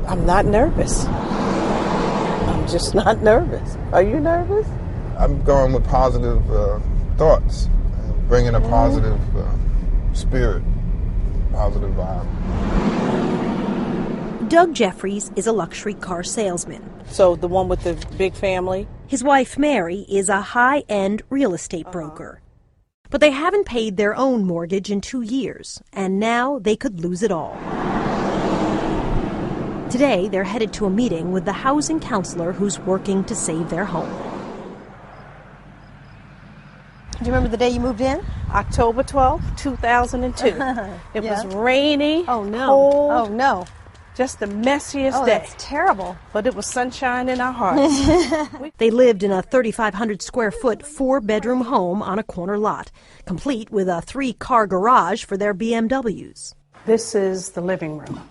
I'm not nervous. I'm just not nervous. Are you nervous? I'm going with positive thoughts, bringing a positive spirit, positive vibe. Doug Jeffries is a luxury car salesman. So the one with the big family? His wife, Mary, is a high-end real estate broker. But they haven't paid their own mortgage in 2 years, and now they could lose it all. Today, they're headed to a meeting with the housing counselor who's working to save their home. Do you remember the day you moved in? October 12th, 2002. It was rainy, Oh, no. cold. Oh, no. Just the messiest day. That's terrible. But it was sunshine in our hearts. They lived in a 3,500 square foot, 4-bedroom home on a corner lot, complete with a 3-car garage for their BMWs. This is the living room.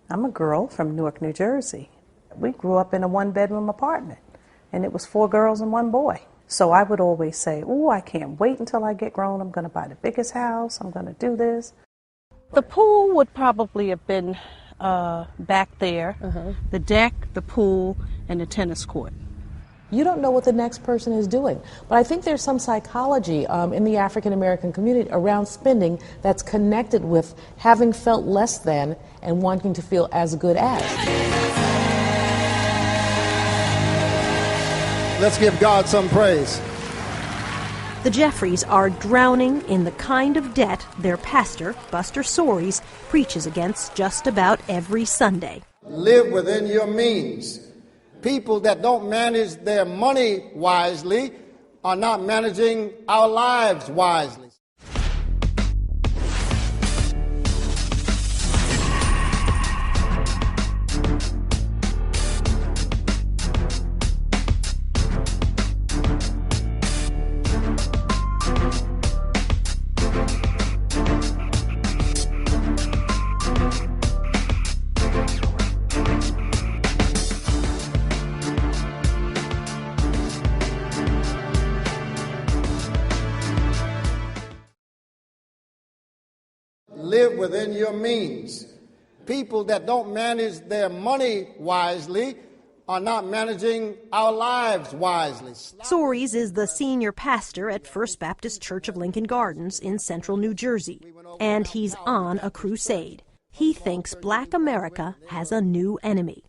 I'm a girl from Newark, New Jersey. We grew up in a 1-bedroom apartment, and it was 4 girls and 1 boy. So I would always say, oh, I can't wait until I get grown. I'm going to buy the biggest house. I'm going to do this. The pool would probably have been back there, the deck, the pool, and the tennis court. You don't know what the next person is doing. But I think there's some psychology in the African American community around spending that's connected with having felt less than and wanting to feel as good as. Let's give God some praise. The Jeffries are drowning in the kind of debt their pastor, Buster Soaries, preaches against just about every Sunday. Live within your means. People that don't manage their money wisely are not managing our lives wisely. Live within your means. People that don't manage their money wisely are not managing our lives wisely. Soaries is the senior pastor at First Baptist Church of Lincoln Gardens in central New Jersey, and he's on a crusade. He thinks Black America has a new enemy.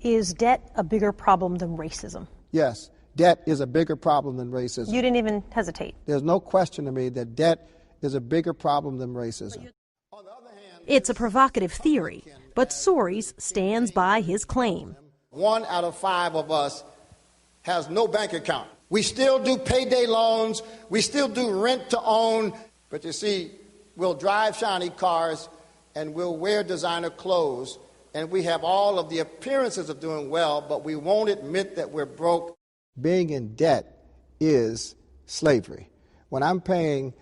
Is debt a bigger problem than racism? Yes, debt is a bigger problem than racism. You didn't even hesitate. There's no question to me that debt is a bigger problem than racism. It's a provocative theory, but Soaries stands by his claim. 1 out of 5 of us has no bank account. We still do payday loans. We still do rent to own. But you see, we'll drive shiny cars and we'll wear designer clothes. And we have all of the appearances of doing well, but we won't admit that we're broke. Being in debt is slavery. When I'm paying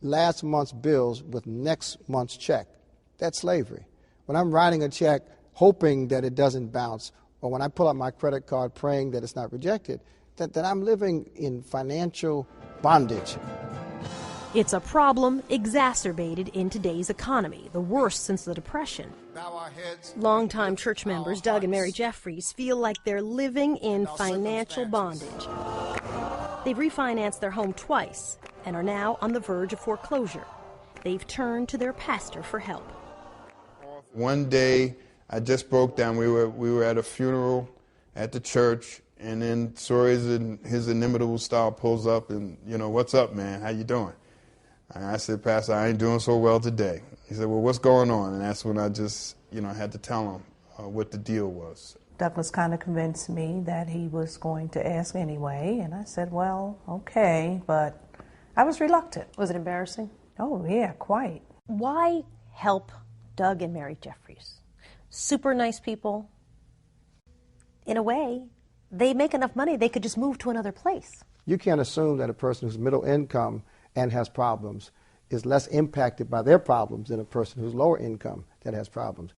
last month's bills with next month's check, that's slavery. When I'm writing a check hoping that it doesn't bounce, or when I pull out my credit card praying that it's not rejected, that I'm living in financial bondage. It's a problem exacerbated in today's economy, the worst since the Depression. Longtime church members Doug and Mary Jeffries feel like they're living in financial bondage. They've refinanced their home twice and are now on the verge of foreclosure. They've turned to their pastor for help. One day, I just broke down. We were at a funeral at the church, and then Soaries in his inimitable style pulls up and, what's up, man? How you doing? And I said, Pastor, I ain't doing so well today. He said, well, what's going on? And that's when I just, had to tell him what the deal was. Douglas kind of convinced me that he was going to ask anyway, and I said, well, okay, but I was reluctant. Was it embarrassing? Oh, yeah, quite. Why help Doug and Mary Jeffries? Super nice people. In a way, they make enough money they could just move to another place. You can't assume that a person who's middle income and has problems is less impacted by their problems than a person who's lower income that has problems.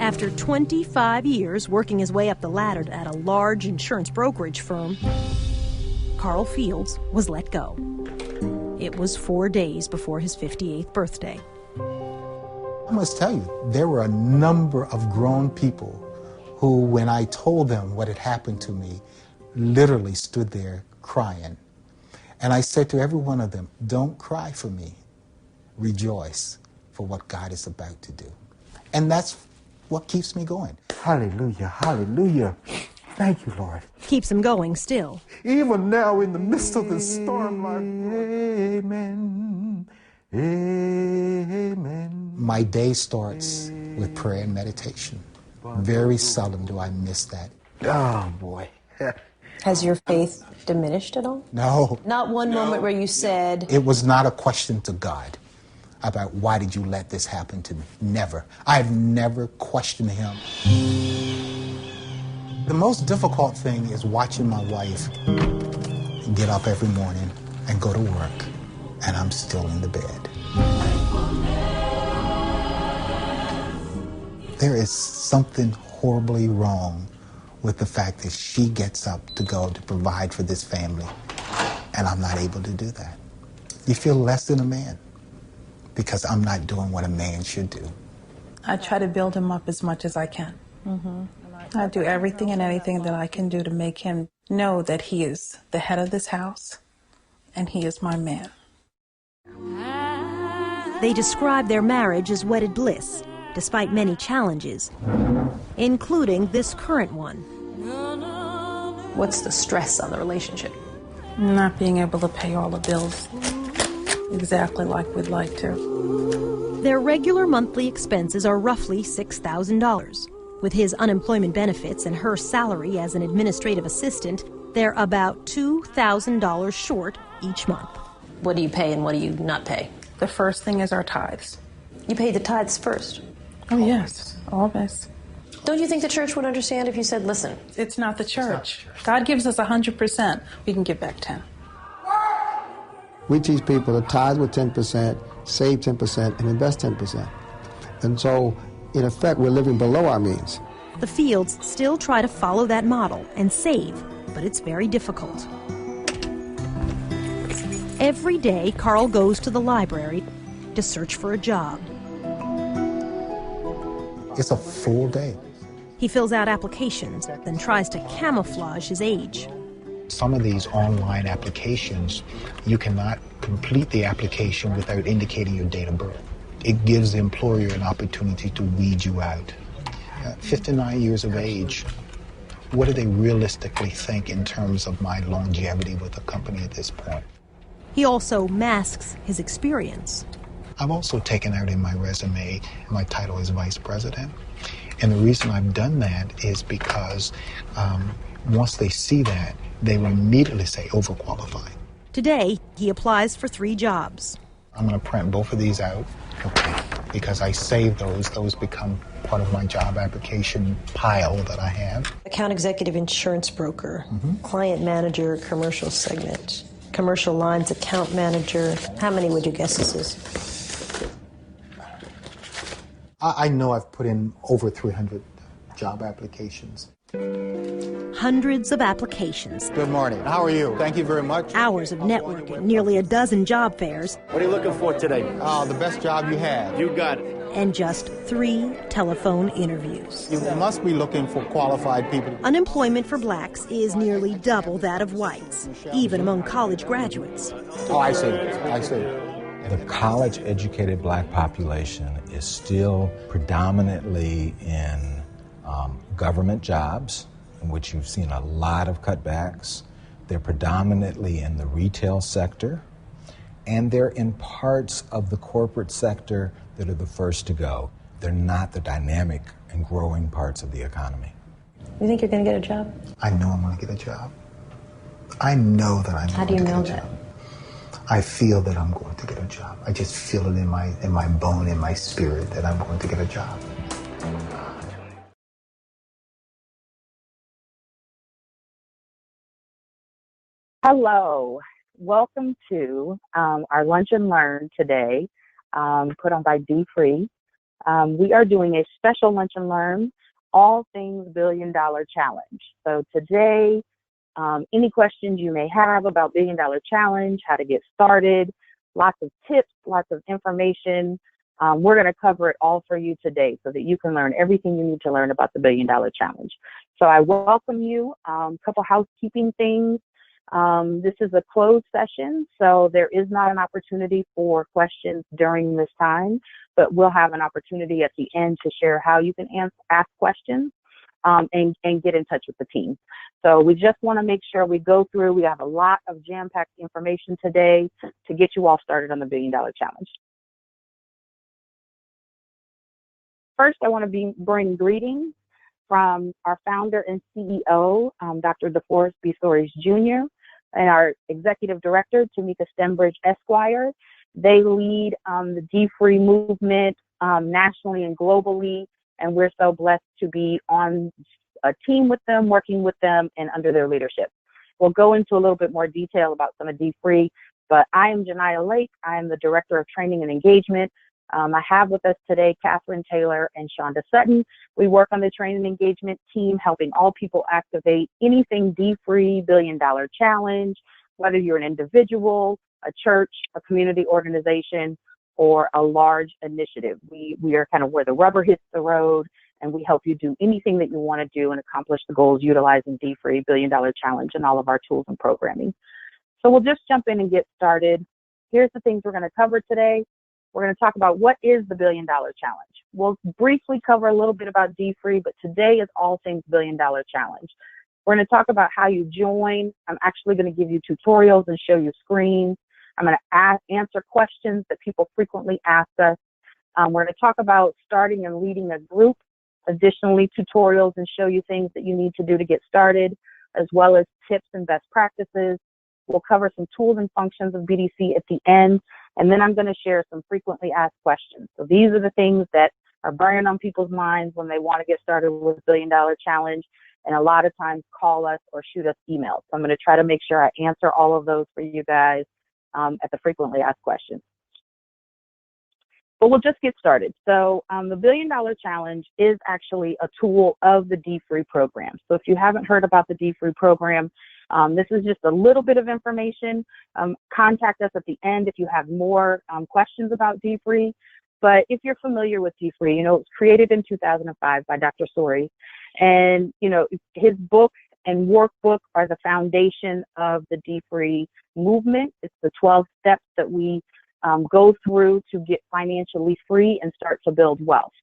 After 25 years working his way up the ladder at a large insurance brokerage firm, Carl Fields was let go. It was 4 days before his 58th birthday. I must tell you, there were a number of grown people who, when I told them what had happened to me, literally stood there crying. And I said to every one of them, don't cry for me. Rejoice for what God is about to do. And that's what keeps me going. Hallelujah, hallelujah. Thank you, Lord. Keeps him going still. Even now in the midst of this storm, Lord. Amen. Amen. My day starts with prayer and meditation. Very seldom do I miss that. Oh, boy. Has your faith diminished at all? No. Not one moment where you said... It was not a question to God about why did you let this happen to me. Never. I've never questioned him. The most difficult thing is watching my wife get up every morning and go to work, and I'm still in the bed. There is something horribly wrong with the fact that she gets up to go to provide for this family, and I'm not able to do that. You feel less than a man because I'm not doing what a man should do. I try to build him up as much as I can. I do everything and anything that I can do to make him know that he is the head of this house and he is my man. They describe their marriage as wedded bliss, despite many challenges, including this current one. What's the stress on the relationship? Not being able to pay all the bills exactly like we'd like to. Their regular monthly expenses are roughly $6,000. With his unemployment benefits and her salary as an administrative assistant, they're about $2,000 short each month. What do you pay and what do you not pay? The first thing is our tithes. You pay the tithes first? Oh, yes, always. Don't you think the church would understand if you said, listen? It's not the church. God gives us 100%. We can give back 10. We teach people to tithe with 10%, save 10%, and invest 10%. And so, in effect, we're living below our means. The Fields still try to follow that model and save, but it's very difficult. Every day, Carl goes to the library to search for a job. It's a full day. He fills out applications, then tries to camouflage his age. Some of these online applications, you cannot complete the application without indicating your date of birth. It gives the employer an opportunity to weed you out. 59 years of age, what do they realistically think in terms of my longevity with the company at this point? He also masks his experience. I've also taken out in my resume, my title is vice president. And the reason I've done that is because once they see that, they will immediately say overqualified. Today, he applies for 3 jobs. I'm going to print both of these out, because I save those. Those become part of my job application pile that I have. Account executive, insurance broker, client manager, commercial segment, commercial lines account manager. How many would you guess this is? I know I've put in over 300 job applications. Hundreds of applications. Good morning. How are you? Thank you very much. Hours of networking, nearly a dozen job fairs. What are you looking for today? The best job you have. You got it. And just 3 telephone interviews. You must be looking for qualified people. Unemployment for blacks is nearly double that of whites, even among college graduates. Oh, I see. I see. The college-educated black population is still predominantly in government jobs, in which you've seen a lot of cutbacks. They're predominantly in the retail sector, and they're in parts of the corporate sector that are the first to go. They're not the dynamic and growing parts of the economy. You think you're going to get a job? I know I'm going to get a job. I know that I'm going to get a job. How do you know that? I feel that I'm going to get a job. I just feel it in my bone, in my spirit, that I'm going to get a job. Hello. Welcome to our Lunch and Learn today, put on by dfree. We are doing a special Lunch and Learn, all things $1 billion challenge. So today, any questions you may have about $1 billion challenge, how to get started, lots of tips, lots of information. We're going to cover it all for you today so that you can learn everything you need to learn about the $1 billion challenge. So I welcome you. A couple housekeeping things. This is a closed session, so there is not an opportunity for questions during this time, but we'll have an opportunity at the end to share how you can ask questions and get in touch with the team. So we just want to make sure we go through. We have a lot of jam-packed information today to get you all started on the $1 billion challenge. First, I want to bring greetings from our founder and CEO, Dr. DeForest B. Soares Jr., and our executive director, Tamika Stembridge Esquire. They lead the dfree movement nationally and globally, and we're so blessed to be on a team with them, working with them, and under their leadership. We'll go into a little bit more detail about some of dfree, but I am Janiyah Lake. I am the Director of Training and Engagement. I have with us today Catherine Taylor and Shonda Sutton. We work on the training and engagement team, helping all people activate anything dfree $1 billion challenge, whether you're an individual, a church, a community organization, or a large initiative. We are kind of where the rubber hits the road, and we help you do anything that you want to do and accomplish the goals utilizing dfree $1 billion challenge and all of our tools and programming. So we'll just jump in and get started. Here's the things we're going to cover today. We're going to talk about what is the $1 billion challenge. We'll briefly cover a little bit about dfree, but today is all things $1 billion challenge. We're going to talk about how you join. I'm actually going to give you tutorials and show you screens. I'm going to answer questions that people frequently ask us. We're going to talk about starting and leading a group. Additionally, tutorials and show you things that you need to do to get started, as well as tips and best practices. We'll cover some tools and functions of BDC at the end, and then I'm going to share some frequently asked questions. So these are the things that are burning on people's minds when they want to get started with $1 billion challenge, and a lot of times call us or shoot us emails. So I'm going to try to make sure I answer all of those for you guys at the frequently asked questions. But we'll just get started. So the $1 billion challenge is actually a tool of the dfree program. So if you haven't heard about the dfree program, this is just a little bit of information. Contact us at the end if you have more questions about dfree. But if you're familiar with dfree, you know, it was created in 2005 by Dr. Soares. And, you know, his book and workbook are the foundation of the dfree movement. It's the 12 steps that we go through to get financially free and start to build wealth.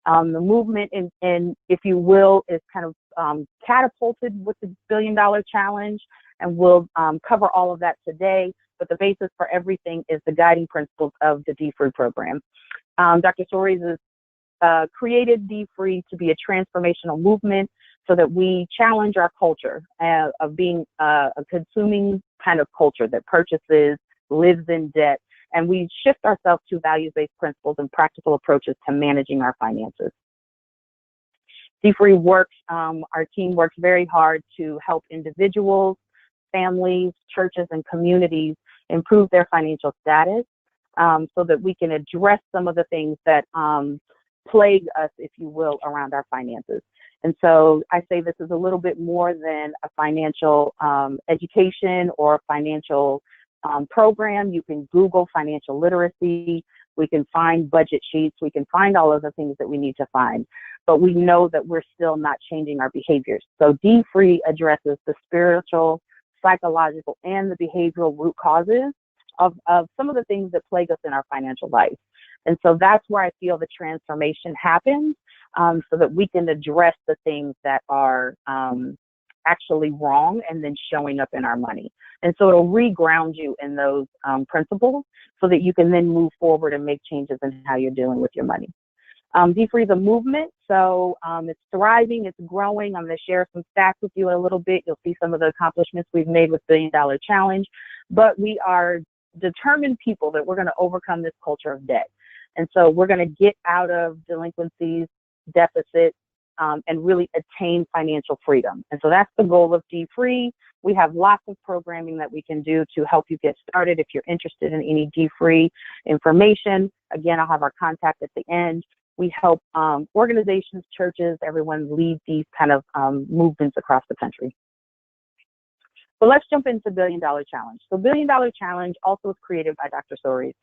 The movement, and if you will, is kind of catapulted with the $1 billion challenge, and we'll cover all of that today. But the basis for everything is the guiding principles of the dfree program. Dr. Soares has created dfree to be a transformational movement so that we challenge our culture of being a consuming kind of culture that purchases, lives in debt, and we shift ourselves to values-based principles and practical approaches to managing our finances. dfree works, our team works very hard to help individuals, families, churches, and communities improve their financial status so that we can address some of the things that plague us, if you will, around our finances. And so I say this is a little bit more than a financial education or financial program. You can Google financial literacy. We can find budget sheets. We can find all of the things that we need to find. But we know that we're still not changing our behaviors. So dfree addresses the spiritual, psychological, and the behavioral root causes of some of the things that plague us in our financial life. And so that's where I feel the transformation happens, so that we can address the things that are actually wrong and then showing up in our money. And so it'll reground you in those principles so that you can then move forward and make changes in how you're dealing with your money. dfree is a movement, so it's thriving, it's growing. I'm going to share some stats with you in a little bit. You'll see some of the accomplishments we've made with $1 billion challenge, but we are determined people that we're going to overcome this culture of debt. And so we're going to get out of delinquencies, deficits, and really attain financial freedom. And so that's the goal of dfree. We have lots of programming that we can do to help you get started. If you're interested in any dfree information, again, I'll have our contact at the end. We help organizations, churches, everyone lead these kind of movements across the country. But let's jump into $1 Billion Challenge. So $1 Billion Challenge also was created by Dr. Soares.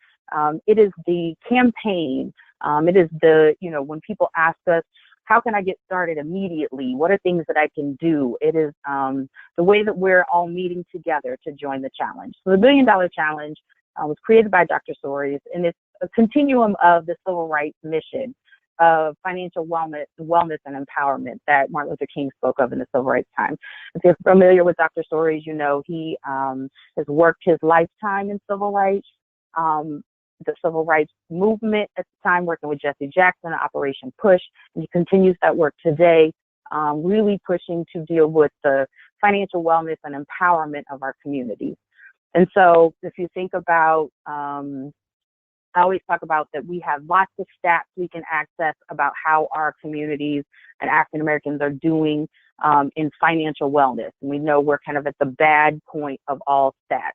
It is the campaign. It is the, when people ask us, how can I get started immediately? What are things that I can do? It is the way that we're all meeting together to join the challenge. So the $1 Billion Challenge was created by Dr. Soares, and it's a continuum of the civil rights mission of financial wellness and empowerment that Martin Luther King spoke of in the civil rights time. If you're familiar with Dr. Soares, he has worked his lifetime in civil rights, the civil rights movement at the time, working with Jesse Jackson, Operation Push, and he continues that work today, really pushing to deal with the financial wellness and empowerment of our communities. And so if you think about, I always talk about that we have lots of stats we can access about how our communities and African Americans are doing in financial wellness. And we know we're kind of at the bad point of all stats.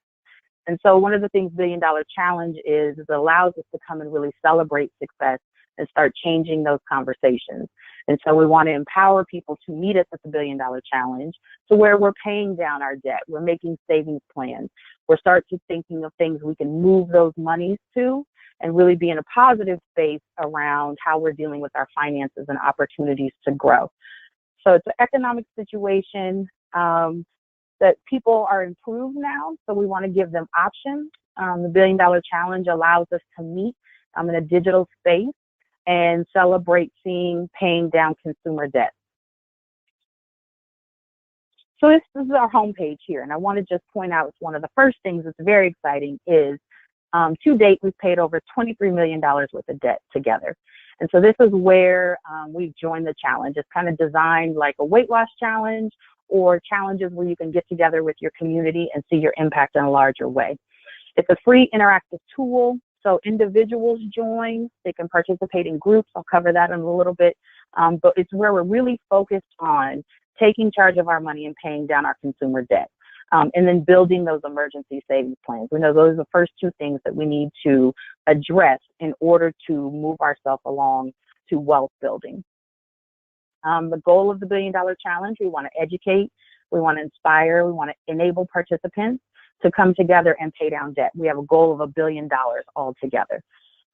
And so one of the things $1 Billion Challenge is it allows us to come and really celebrate success and start changing those conversations. And so we want to empower people to meet us at the $1 Billion Challenge to where we're paying down our debt, we're making savings plans, we're starting thinking of things we can move those monies to, and really be in a positive space around how we're dealing with our finances and opportunities to grow. So it's an economic situation that people are improved now, so we want to give them options. The $1 Billion Challenge allows us to meet in a digital space and celebrate paying down consumer debt. So this is our homepage here, and I want to just point out one of the first things that's very exciting is to date, we've paid over $23 million worth of debt together. And so this is where we've joined the challenge. It's kind of designed like a weight loss challenge or challenges where you can get together with your community and see your impact in a larger way. It's a free interactive tool. So individuals join, they can participate in groups. I'll cover that in a little bit. But it's where we're really focused on taking charge of our money and paying down our consumer debt. And then building those emergency savings plans. We know those are the first two things that we need to address in order to move ourselves along to wealth building. The goal of the $1 Billion Challenge, we want to educate, we want to inspire, we want to enable participants to come together and pay down debt. We have a goal of $1 billion altogether.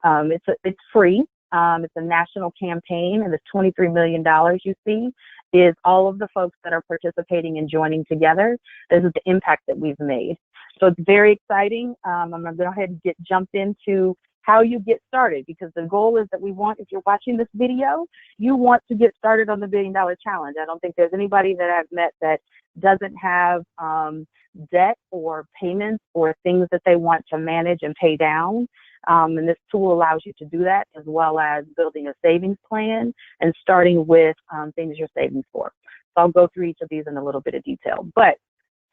It's free. It's a national campaign, and the $23 million you see is all of the folks that are participating and joining together. This is the impact that we've made. So it's very exciting. I'm going to go ahead and jump into how you get started, because the goal is that we want, if you're watching this video, you want to get started on the $1 Billion Challenge. I don't think there's anybody that I've met that doesn't have debt or payments or things that they want to manage and pay down. And this tool allows you to do that, as well as building a savings plan and starting with things you're saving for. So I'll go through each of these in a little bit of detail. But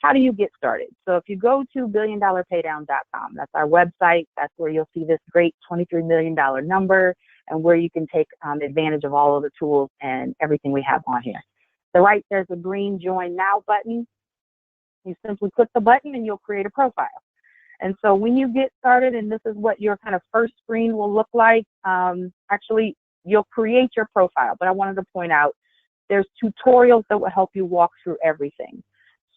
how do you get started? So if you go to billiondollarpaydown.com, that's our website. That's where you'll see this great $23 million number and where you can take advantage of all of the tools and everything we have on here. To the right, there's a green Join Now button. You simply click the button and you'll create a profile. And so when you get started, and this is what your kind of first screen will look like, actually, you'll create your profile. But I wanted to point out there's tutorials that will help you walk through everything.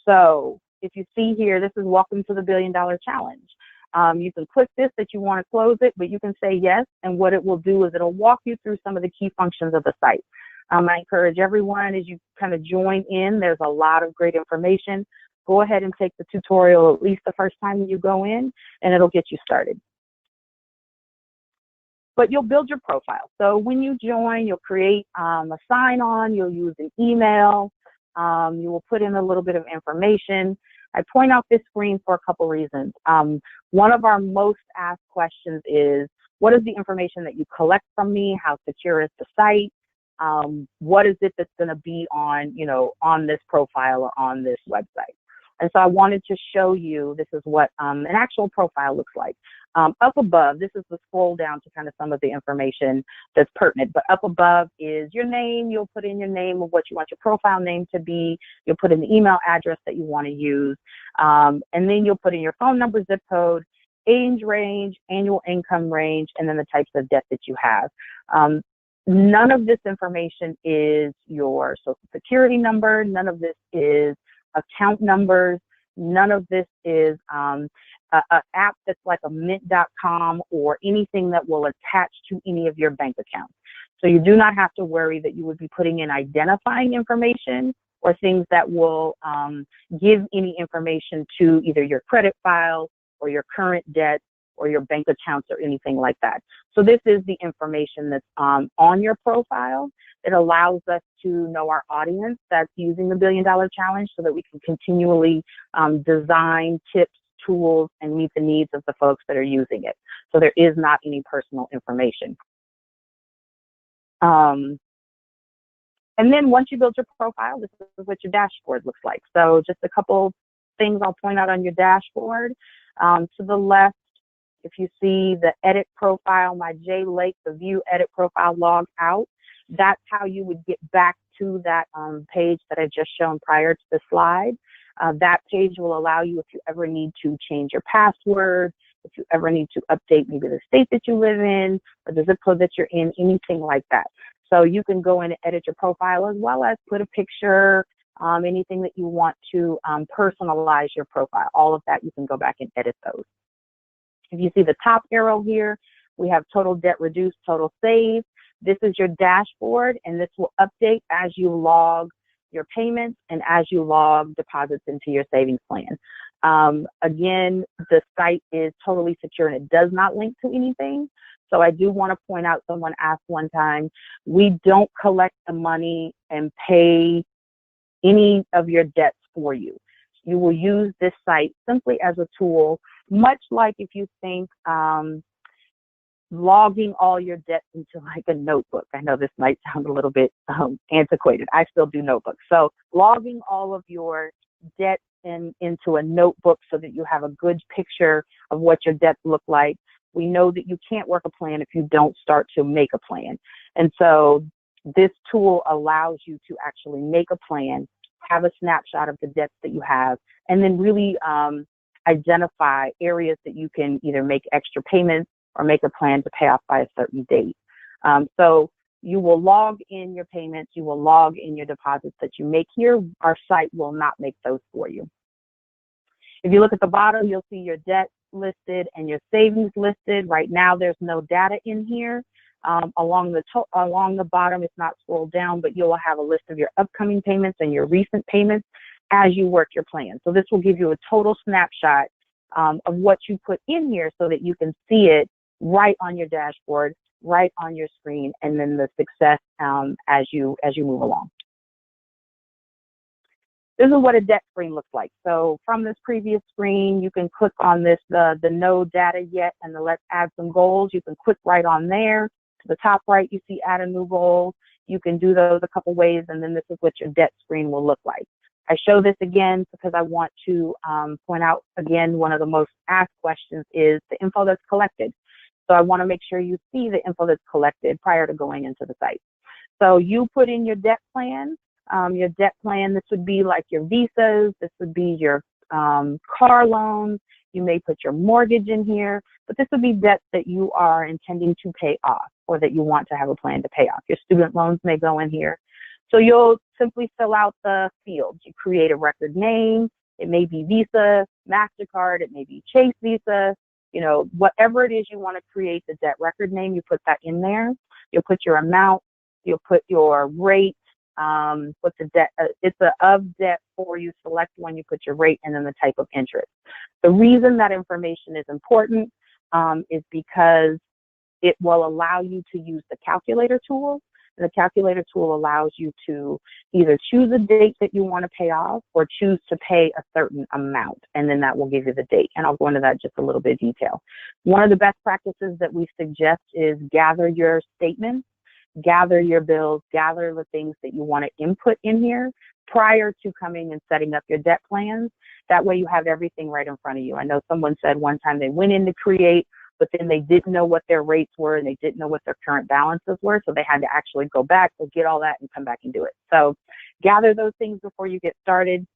So if you see here, this is Welcome to the $1 Billion Challenge. You can click this that you want to close it, but you can say yes. And what it will do is it'll walk you through some of the key functions of the site. I encourage everyone, as you kind of join in, there's a lot of great information. Go ahead and take the tutorial at least the first time you go in, and it'll get you started. But you'll build your profile. So when you join, you'll create a sign-on, you'll use an email, you will put in a little bit of information. I point out this screen for a couple reasons. One of our most asked questions is, what is the information that you collect from me? How secure is the site? What is it that's going to be on, on this profile or on this website? And so I wanted to show you, this is what an actual profile looks like. Up above, this is the scroll down to kind of some of the information that's pertinent, but up above is your name. You'll put in your name of what you want your profile name to be. You'll put in the email address that you want to use. And then you'll put in your phone number, zip code, age range, annual income range, and then the types of debt that you have. None of this information is your social security number. None of this is account numbers. None of this is an app that's like a mint.com or anything that will attach to any of your bank accounts. So you do not have to worry that you would be putting in identifying information or things that will give any information to either your credit file or your current debt or your bank accounts or anything like that. So this is the information that's on your profile. It allows us to know our audience that's using the $1 Billion Challenge so that we can continually design tips, tools, and meet the needs of the folks that are using it. So there is not any personal information. And then once you build your profile, this is what your dashboard looks like. So just a couple things I'll point out on your dashboard. To the left, if you see the edit profile, my J Lake, the view edit profile log out, that's how you would get back to that page that I just shown prior to the slide. That page will allow you, if you ever need to change your password, if you ever need to update maybe the state that you live in or the zip code that you're in, anything like that. So you can go in and edit your profile as well as put a picture, anything that you want to personalize your profile. All of that, you can go back and edit those. If you see the top arrow here, we have total debt reduced, total saved. This is your dashboard, and this will update as you log your payments and as you log deposits into your savings plan. Again, the site is totally secure and it does not link to anything. So I do want to point out, someone asked one time, we don't collect the money and pay any of your debts for you. You will use this site simply as a tool, much like if you think logging all your debts into like a notebook. I know this might sound a little bit antiquated. I still do notebooks. So logging all of your debts into a notebook so that you have a good picture of what your debts look like. We know that you can't work a plan if you don't start to make a plan. And so this tool allows you to actually make a plan, have a snapshot of the debts that you have, and then really identify areas that you can either make extra payments or make a plan to pay off by a certain date. So you will log in your payments, you will log in your deposits that you make here. Our site will not make those for you. If you look at the bottom, you'll see your debt listed and your savings listed. Right now, there's no data in here. Along the bottom, it's not scrolled down, but you will have a list of your upcoming payments and your recent payments as you work your plan. So this will give you a total snapshot of what you put in here so that you can see it right on your dashboard, right on your screen, and then the success as you move along. This is what a debt screen looks like. So from this previous screen, you can click on this, the no data yet, and the let's add some goals. You can click right on there. To the top right, you see add a new goal. You can do those a couple ways, and then this is what your debt screen will look like. I show this again because I want to point out again, one of the most asked questions is the info that's collected. So I want to make sure you see the info that's collected prior to going into the site. So you put in your debt plan. Your debt plan, this would be like your visas, this would be your car loans, you may put your mortgage in here, but this would be debts that you are intending to pay off or that you want to have a plan to pay off. Your student loans may go in here. So you'll simply fill out the fields. You create a record name, it may be Visa, MasterCard, it may be Chase Visa, you know, whatever it is you want to create the debt record name, you put that in there. You'll put your amount, you'll put your rate, what's the debt, it's a of debt for you, select one, you put your rate and then the type of interest. The reason that information is important is because it will allow you to use the calculator tool. And the calculator tool allows you to either choose a date that you want to pay off or choose to pay a certain amount, and then that will give you the date. And I'll go into that just a little bit detail. One of the best practices that we suggest is gather your statements, gather your bills, gather the things that you want to input in here prior to coming and setting up your debt plans. That way you have everything right in front of you. I know someone said one time they went in to create, but then they didn't know what their rates were and they didn't know what their current balances were. So they had to actually go back, go get all that and come back and do it. So gather those things before you get started.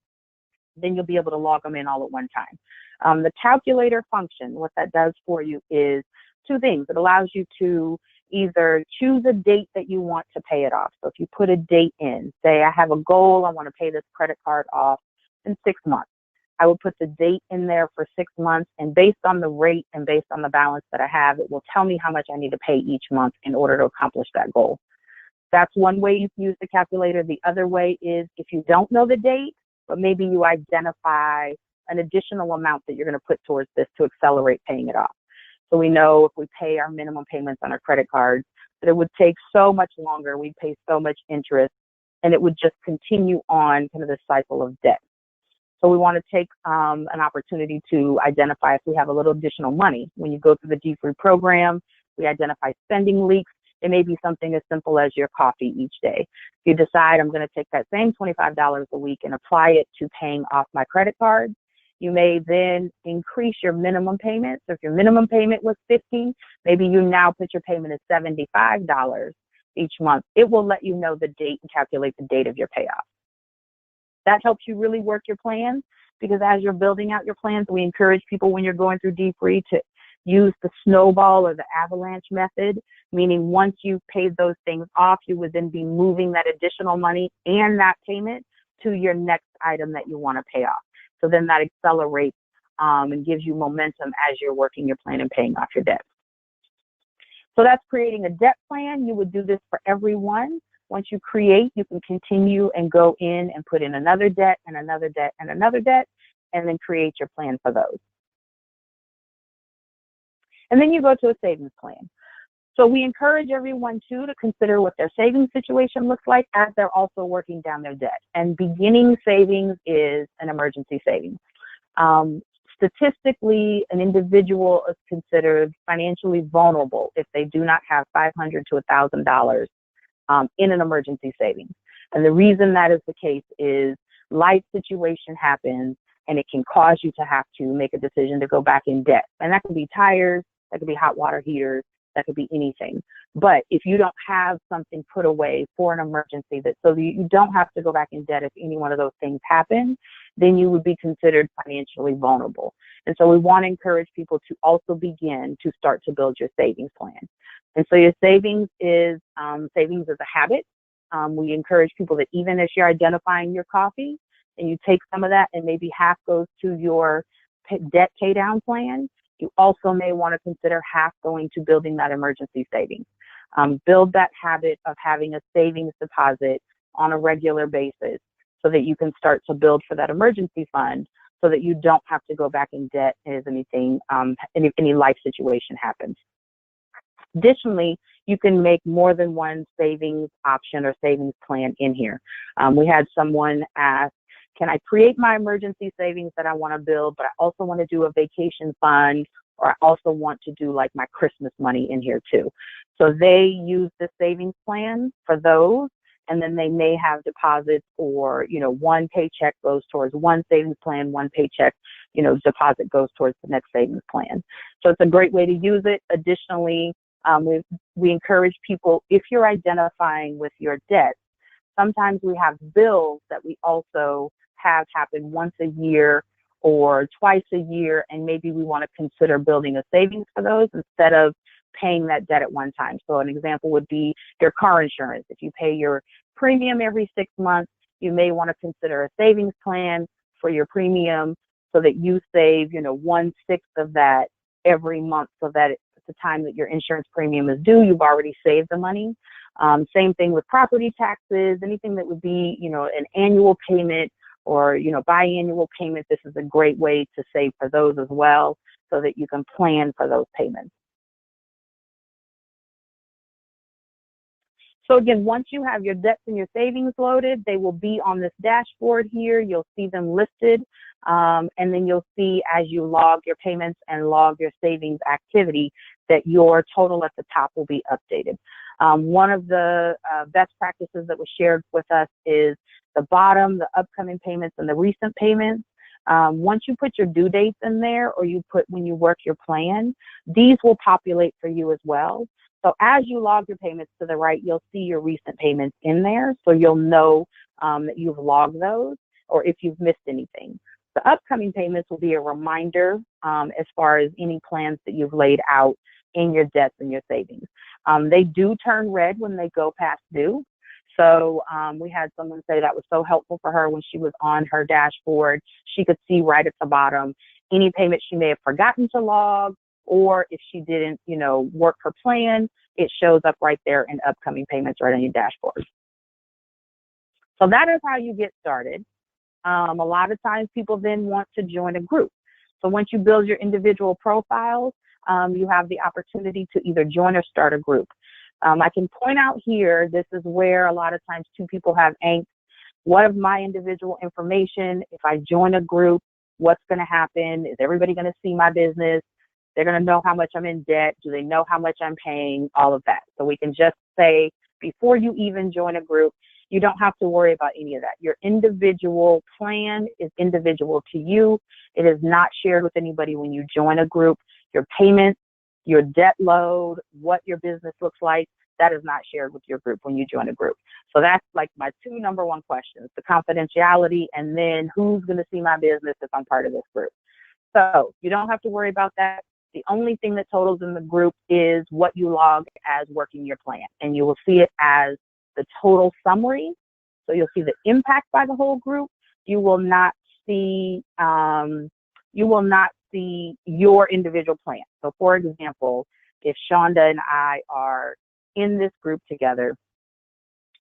Then you'll be able to log them in all at one time. The calculator function, what that does for you is two things. It allows you to either choose a date that you want to pay it off. So if you put a date in, say I have a goal, I want to pay this credit card off in 6 months. I will put the date in there for 6 months, and based on the rate and based on the balance that I have, it will tell me how much I need to pay each month in order to accomplish that goal. That's one way you can use the calculator. The other way is if you don't know the date, but maybe you identify an additional amount that you're going to put towards this to accelerate paying it off. So we know if we pay our minimum payments on our credit cards, that it would take so much longer, we'd pay so much interest, and it would just continue on kind of the cycle of debt. So we want to take an opportunity to identify if we have a little additional money. When you go through the dfree program, we identify spending leaks. It may be something as simple as your coffee each day. If you decide I'm going to take that same $25 a week and apply it to paying off my credit card, you may then increase your minimum payment. So if your minimum payment was $50, maybe you now put your payment at $75 each month. It will let you know the date and calculate the date of your payoff. That helps you really work your plans, because as you're building out your plans, we encourage people when you're going through dfree to use the snowball or the avalanche method, meaning once you've paid those things off, you would then be moving that additional money and that payment to your next item that you want to pay off. So then that accelerates and gives you momentum as you're working your plan and paying off your debt. So that's creating a debt plan. You would do this for everyone. Once you create, you can continue and go in and put in another debt and another debt and another debt, and then create your plan for those. And then you go to a savings plan. So we encourage everyone too to consider what their savings situation looks like as they're also working down their debt. And beginning savings is an emergency savings. Statistically, an individual is considered financially vulnerable if they do not have $500 to $1,000 in an emergency savings. And the reason that is the case is life situation happens and it can cause you to have to make a decision to go back in debt. And that could be tires, that could be hot water heaters, that could be anything. But if you don't have something put away for an emergency so that you don't have to go back in debt if any one of those things happen, then you would be considered financially vulnerable. And so we want to encourage people to also begin to start to build your savings plan. And so your savings is a habit. We encourage people that even as you're identifying your coffee and you take some of that and maybe half goes to your debt pay down plan, you also may want to consider half going to building that emergency savings. Build that habit of having a savings deposit on a regular basis so that you can start to build for that emergency fund so that you don't have to go back in debt as any life situation happens. Additionally, you can make more than one savings option or savings plan in here. We had someone ask, can I create my emergency savings that I want to build, but I also want to do a vacation fund, or I also want to do like my Christmas money in here too. So they use the savings plan for those, and then they may have deposits or, one paycheck goes towards one savings plan, one paycheck, deposit goes towards the next savings plan. So it's a great way to use it. Additionally, we encourage people, if you're identifying with your debt, sometimes we have bills that we also have happen once a year or twice a year, and maybe we want to consider building a savings for those instead of paying that debt at one time. So an example would be your car insurance. If you pay your premium every 6 months, you may want to consider a savings plan for your premium so that you save, 1/6 of that every month, so that at the time that your insurance premium is due, you've already saved the money. Same thing with property taxes, anything that would be, an annual payment or, biannual payment. This is a great way to save for those as well so that you can plan for those payments. So again, once you have your debts and your savings loaded, they will be on this dashboard here. You'll see them listed, and then you'll see as you log your payments and log your savings activity that your total at the top will be updated. One of the best practices that was shared with us is the bottom, the upcoming payments and the recent payments. Once you put your due dates in there, or you put when you work your plan, these will populate for you as well. So as you log your payments to the right, you'll see your recent payments in there. So you'll know that you've logged those, or if you've missed anything. The upcoming payments will be a reminder as far as any plans that you've laid out in your debts and your savings. They do turn red when they go past due. So we had someone say that was so helpful for her when she was on her dashboard. She could see right at the bottom any payment she may have forgotten to log, or if she didn't, work her plan, it shows up right there in upcoming payments right on your dashboard. So that is how you get started. A lot of times people then want to join a group. So once you build your individual profiles, you have the opportunity to either join or start a group. I can point out here, this is where a lot of times two people have angst. What of my individual information? If I join a group, what's going to happen? Is everybody going to see my business? They're going to know how much I'm in debt. Do they know how much I'm paying? All of that. So we can just say, before you even join a group, you don't have to worry about any of that. Your individual plan is individual to you. It is not shared with anybody when you join a group. Your payments, your debt load, what your business looks like, that is not shared with your group when you join a group. So that's like my two number one questions, the confidentiality, and then who's going to see my business if I'm part of this group. So you don't have to worry about that. The only thing that totals in the group is what you log as working your plan, and you will see it as the total summary. So you'll see the impact by the whole group. You will not see your individual plan. So for example, if Shonda and I are in this group together,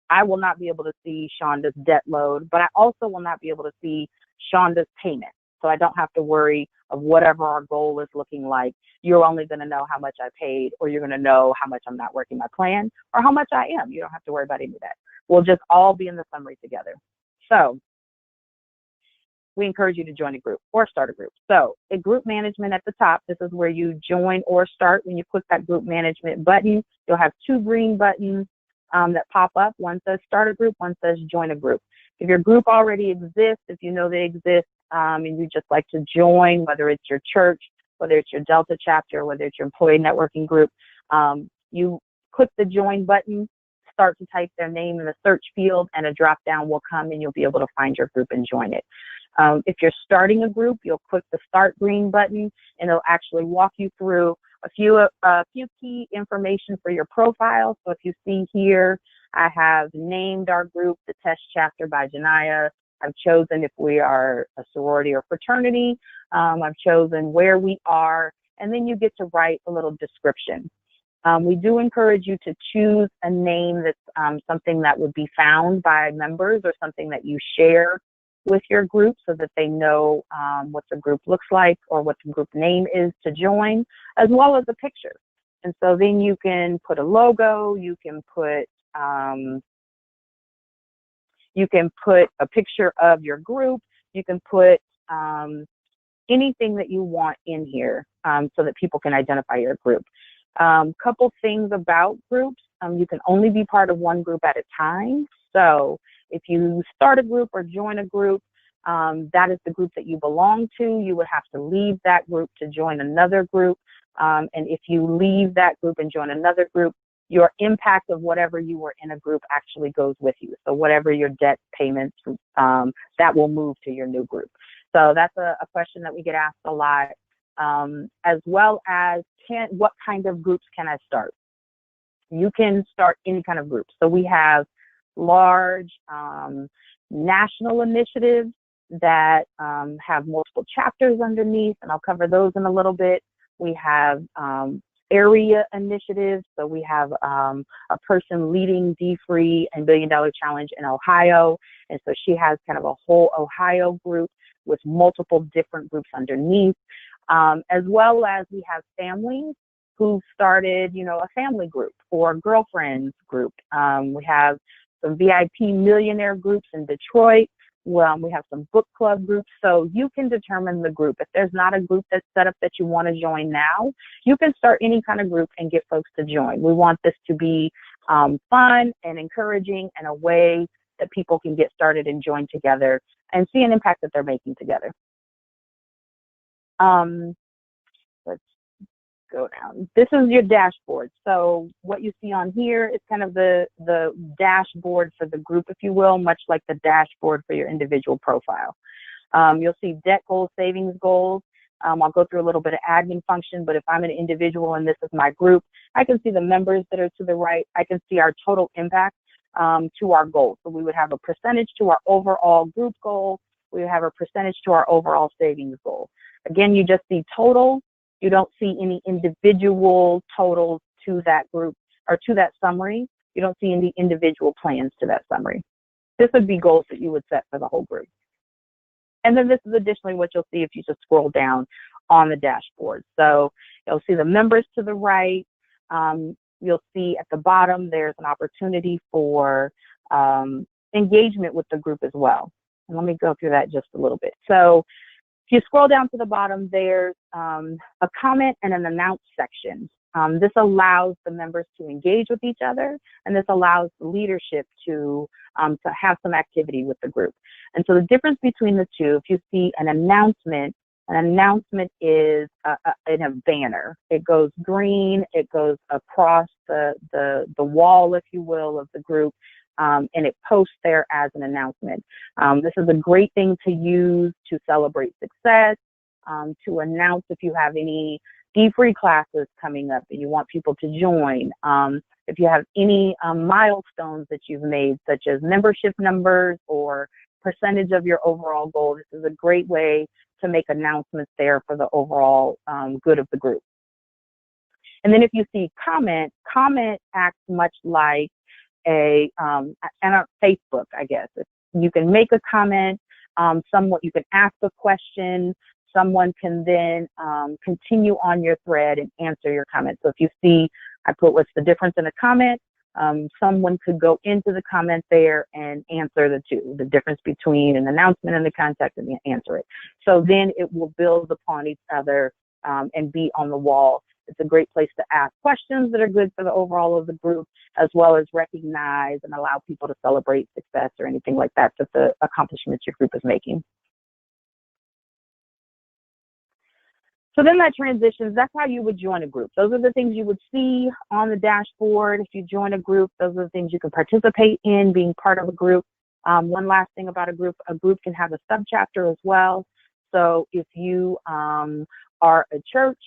I will not be able to see Shonda's debt load, but I also will not be able to see Shonda's payment. So I don't have to worry of whatever our goal is looking like. You're only going to know how much I paid, or you're going to know how much I'm not working my plan, or how much I am. You don't have to worry about any of that. We'll just all be in the summary together. So we encourage you to join a group or start a group. So a group management at the top, this is where you join or start. When you click that group management button, you'll have two green buttons that pop up. One says start a group, one says join a group. If your group already exists, if you know they exist, and you just like to join, whether it's your church, whether it's your Delta chapter, whether it's your employee networking group, you click the join button, start to type their name in the search field, and a drop down will come and you'll be able to find your group and join it. If you're starting a group, you'll click the start green button and it'll actually walk you through a few key information for your profile. So if you see here, I have named our group, the Test Chapter by Janiyah. I've chosen if we are a sorority or fraternity. I've chosen where we are, and then you get to write a little description. We do encourage you to choose a name that's something that would be found by members, or something that you share with your group so that they know what the group looks like or what the group name is to join, as well as a picture. And so then you can put a logo, you can put a picture of your group, you can put anything that you want in here so that people can identify your group. Couple things about groups, you can only be part of one group at a time. So if you start a group or join a group, that is the group that you belong to. You would have to leave that group to join another group. And if you leave that group and join another group, your impact of whatever you were in a group actually goes with you. So whatever your debt payments, that will move to your new group. So that's a question that we get asked a lot, as well as what kind of groups can I start? You can start any kind of group. So we have large national initiatives that have multiple chapters underneath, and I'll cover those in a little bit. We have area initiatives. So we have a person leading dfree and $1 Billion Challenge in Ohio. And so she has kind of a whole Ohio group with multiple different groups underneath, as well as we have families who started, a family group or girlfriends group. We have some VIP millionaire groups in Detroit. Well, we have some book club groups. So you can determine the group. If there's not a group that's set up that you want to join now, you can start any kind of group and get folks to join. We want this to be fun and encouraging, and a way that people can get started and join together and see an impact that they're making together. Let's go down. This is your dashboard. So what you see on here is kind of the dashboard for the group, if you will, much like the dashboard for your individual profile. You'll see debt goals, savings goals. I'll go through a little bit of admin function, but if I'm an individual and this is my group, I can see the members that are to the right. I can see our total impact to our goal. So we would have a percentage to our overall group goal. We would have a percentage to our overall savings goal. Again, you just see total. You don't see any individual totals to that group or to that summary. You don't see any individual plans to that summary. This would be goals that you would set for the whole group. And then this is additionally what you'll see if you just scroll down on the dashboard. So you'll see the members to the right. You'll see at the bottom there's an opportunity for engagement with the group as well. And let me go through that just a little bit. So if you scroll down to the bottom, there's a comment and an announce section. This allows the members to engage with each other, and this allows the leadership to have some activity with the group. And so the difference between the two, if you see an announcement is in a banner. It goes green, it goes across the wall, if you will, of the group, and it posts there as an announcement. This is a great thing to use to celebrate success, to announce if you have any dfree classes coming up and you want people to join. If you have any milestones that you've made, such as membership numbers or percentage of your overall goal, this is a great way to make announcements there for the overall good of the group. And then if you see comment acts much like a Facebook, I guess. You can make a comment, you can ask a question, someone can then continue on your thread and answer your comment. So if you see, I put what's the difference in a comment, someone could go into the comment there and answer the difference between an announcement and the context and answer it. So then it will build upon each other and be on the wall. It's a great place to ask questions that are good for the overall of the group, as well as recognize and allow people to celebrate success or anything like that, the accomplishments your group is making. So then that transitions, that's how you would join a group. Those are the things you would see on the dashboard. If you join a group, those are the things you can participate in, being part of a group. One last thing about a group can have a subchapter as well. So if you are a church,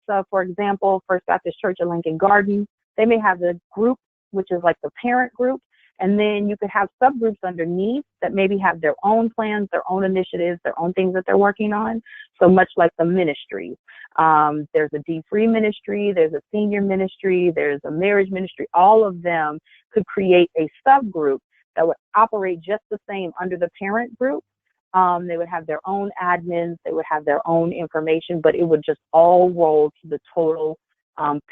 so for example, First Baptist Church of Lincoln Garden, they may have a group, which is like the parent group, and then you could have subgroups underneath that maybe have their own plans, their own initiatives, their own things that they're working on. So much like the ministries. There's a dfree ministry, there's a senior ministry, there's a marriage ministry. All of them could create a subgroup that would operate just the same under the parent group. They would have their own admins, they would have their own information, but it would just all roll to the total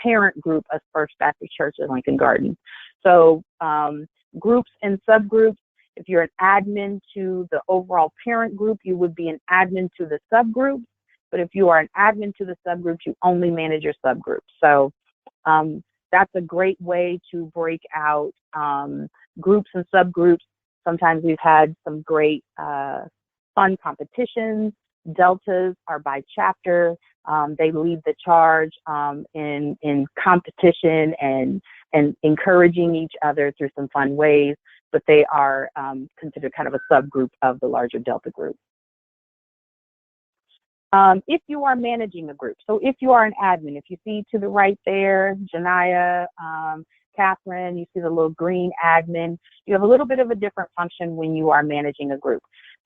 parent group of First Baptist Church of Lincoln Garden. So groups and subgroups, if you're an admin to the overall parent group, you would be an admin to the subgroup. But if you are an admin to the subgroup, you only manage your subgroup. So that's a great way to break out groups and subgroups. Sometimes we've had some great fun competitions. Deltas are by chapter. They lead the charge in competition and encouraging each other through some fun ways, but they are considered kind of a subgroup of the larger Delta group. If you are managing a group, so if you are an admin, if you see to the right there, Janiyah, Catherine, you see the little green admin, you have a little bit of a different function when you are managing a group.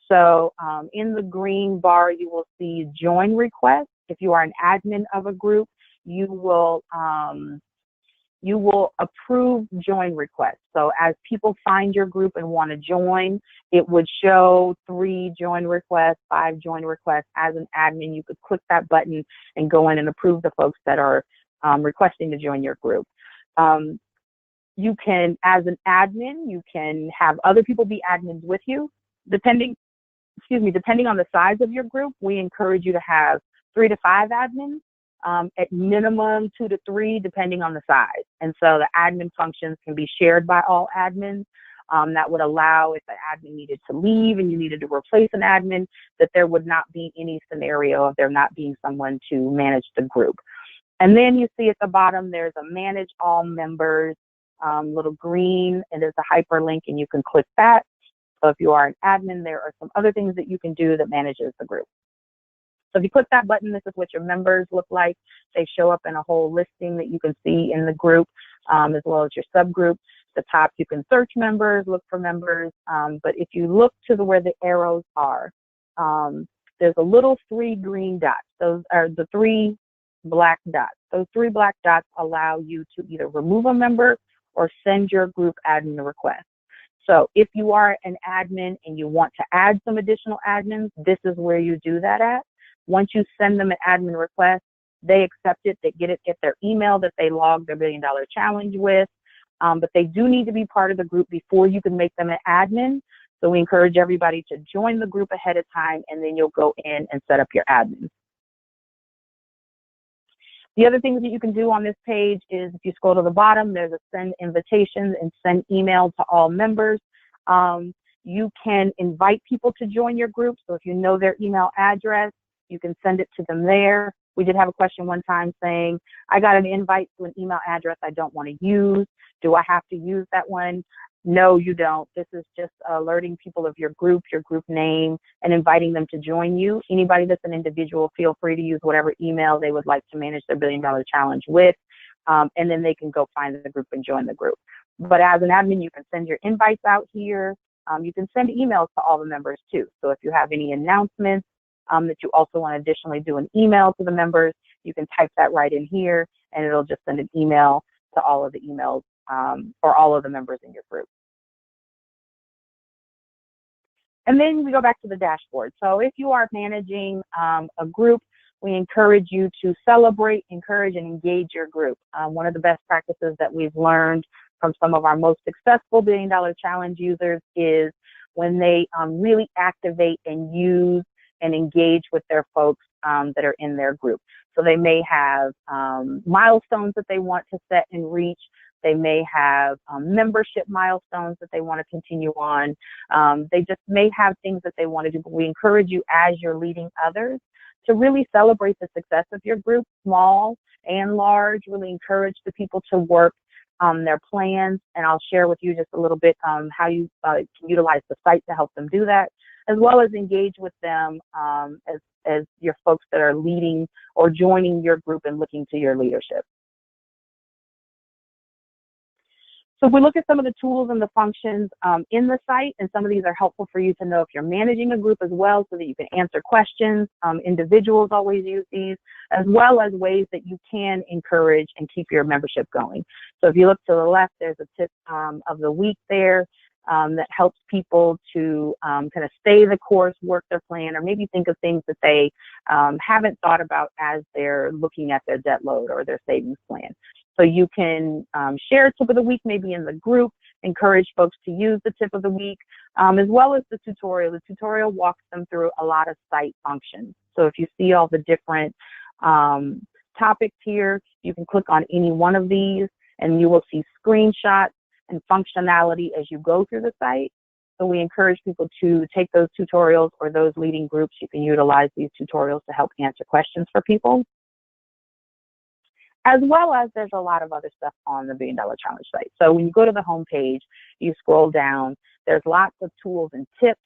So in the green bar, you will see join requests. If you are an admin of a group, you will approve join requests. So as people find your group and want to join, it would show 3 join requests, 5 join requests. As an admin, you could click that button and go in and approve the folks that are requesting to join your group. You can, as an admin, you can have other people be admins with you. Depending on the size of your group, we encourage you to have 3 to 5 admins. At minimum 2 to 3, depending on the size. And so the admin functions can be shared by all admins. That would allow, if the admin needed to leave and you needed to replace an admin, that there would not be any scenario of there not being someone to manage the group. And then you see at the bottom, there's a manage all members, little green, and there's a hyperlink, and you can click that. So if you are an admin, there are some other things that you can do that manages the group. So if you click that button, this is what your members look like. They show up in a whole listing that you can see in the group, as well as your subgroup. The top, you can search members, look for members. But if you look to where the arrows are, there's a little 3 green dots. Those are the 3 black dots. Those 3 black dots allow you to either remove a member or send your group admin request. So if you are an admin and you want to add some additional admins, this is where you do that at. Once you send them an admin request, they accept it, they get their email that they logged their $1 billion challenge with, but they do need to be part of the group before you can make them an admin. So we encourage everybody to join the group ahead of time, and then you'll go in and set up your admin. The other things that you can do on this page is if you scroll to the bottom, there's a send invitations and send email to all members. You can invite people to join your group. So if you know their email address, you can send it to them there. We did have a question one time saying, I got an invite to an email address I don't want to use. Do I have to use that one? No, you don't. This is just alerting people of your group name, and inviting them to join you. Anybody that's an individual, feel free to use whatever email they would like to manage their $1 billion challenge with, and then they can go find the group and join the group. But as an admin, you can send your invites out here. You can send emails to all the members too. So if you have any announcements that you also want to additionally do an email to the members, you can type that right in here, and it'll just send an email to all of the emails or all of the members in your group. And then we go back to the dashboard. So if you are managing a group, we encourage you to celebrate, encourage, and engage your group. One of the best practices that we've learned from some of our most successful $1 billion challenge users is when they really activate and use and engage with their folks that are in their group. So they may have milestones that they want to set and reach. They may have membership milestones that they want to continue on. They just may have things that they want to do, but we encourage you as you're leading others to really celebrate the success of your group, small and large. Really encourage the people to work their plans, and I'll share with you just a little bit how you can utilize the site to help them do that, as well as engage with them as your folks that are leading or joining your group and looking to your leadership. So if we look at some of the tools and the functions in the site, and some of these are helpful for you to know if you're managing a group as well, so that you can answer questions. Individuals always use these, as well as ways that you can encourage and keep your membership going. So if you look to the left, there's a tip of the week there that helps people to kind of stay the course, work their plan, or maybe think of things that they haven't thought about as they're looking at their debt load or their savings plan. So you can share tip of the week maybe in the group, encourage folks to use the tip of the week, as well as the tutorial. The tutorial walks them through a lot of site functions. So if you see all the different topics here, you can click on any one of these and you will see screenshots and functionality as you go through the site. So we encourage people to take those tutorials, or those leading groups, you can utilize these tutorials to help answer questions for people. As well as there's a lot of other stuff on the $1 Billion Challenge site. So when you go to the home page, you scroll down, there's lots of tools and tips,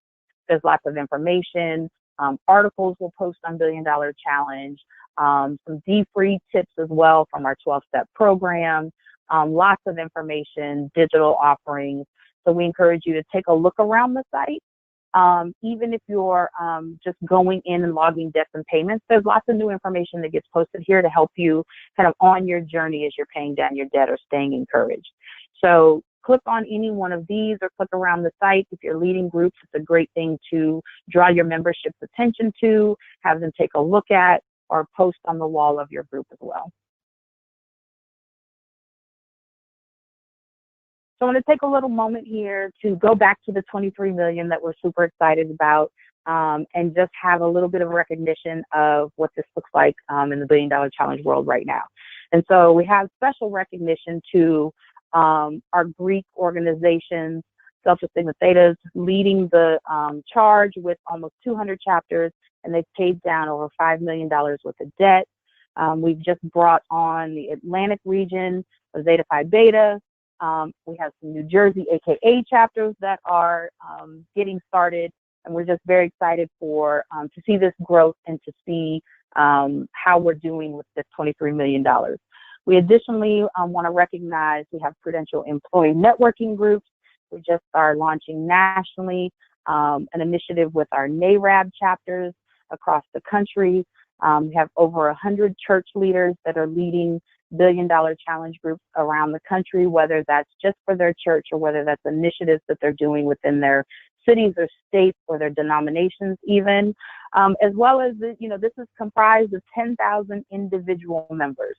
there's lots of information, articles we'll post on $1 Billion Challenge, some dfree tips as well from our 12-step program, lots of information, digital offerings. So we encourage you to take a look around the site. Even if you're just going in and logging debts and payments, there's lots of new information that gets posted here to help you kind of on your journey as you're paying down your debt or staying encouraged. So click on any one of these or click around the site. If you're leading groups, it's a great thing to draw your membership's attention to, have them take a look at, or post on the wall of your group as well. So I want to take a little moment here to go back to the 23 million that we're super excited about, and just have a little bit of recognition of what this looks like in the $1 Billion Challenge world right now. And so we have special recognition to our Greek organizations, Delta Sigma Thetas, leading the charge with almost 200 chapters, and they've paid down over $5 million worth of debt. We've just brought on the Atlantic region of Zeta Phi Beta. We have some New Jersey AKA chapters that are getting started, And we're just very excited to see this growth and to see how we're doing with this $23 million. We additionally want to recognize we have Prudential employee networking groups. We just are launching nationally an initiative with our NARAB chapters across the country. We have over 100 church leaders that are leading billion-dollar challenge groups around the country, whether that's just for their church or whether that's initiatives that they're doing within their cities or states or their denominations even, as well as, this is comprised of 10,000 individual members.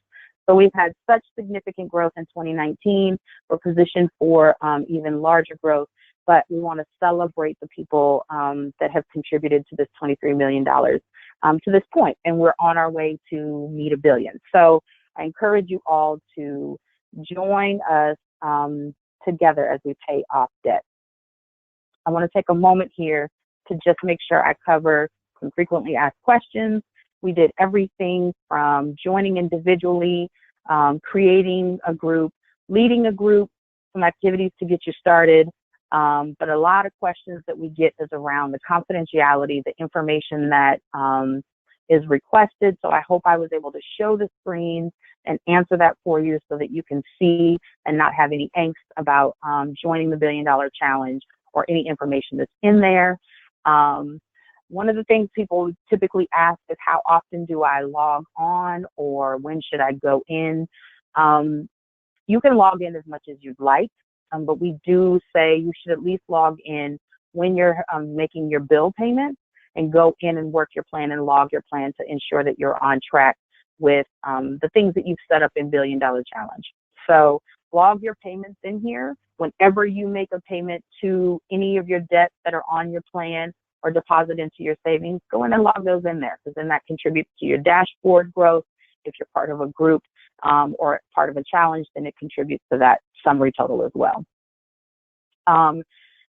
So we've had such significant growth in 2019. We're positioned for even larger growth, but we want to celebrate the people that have contributed to this $23 million to this point, and we're on our way to meet $1 billion. So I encourage you all to join us together as we pay off debt. I want to take a moment here to just make sure I cover some frequently asked questions. We did everything from joining individually, creating a group, leading a group, some activities to get you started. But a lot of questions that we get is around the confidentiality, the information that is requested. So I hope I was able to show the screen and answer that for you so that you can see and not have any angst about joining the $1 billion challenge or any information that's in there. One of the things people typically ask is how often do I log on or when should I go in? You can log in as much as you'd like, but we do say you should at least log in when you're making your bill payment and go in and work your plan and log your plan to ensure that you're on track with the things that you've set up in $1 billion challenge. So log your payments in here. Whenever you make a payment to any of your debts that are on your plan or deposit into your savings, go in and log those in there, because then that contributes to your dashboard growth. If you're part of a group or part of a challenge, then it contributes to that summary total as well.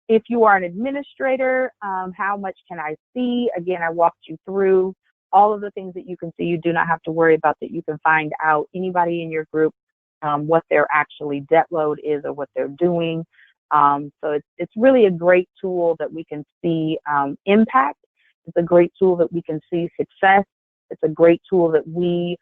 If you are an administrator, how much can I see? Again, I walked you through all of the things that you can see. You do not have to worry about that. You can find out anybody in your group what their actually debt load is or what they're doing. So it's really a great tool that we can see impact. It's a great tool that we can see success. It's a great tool that we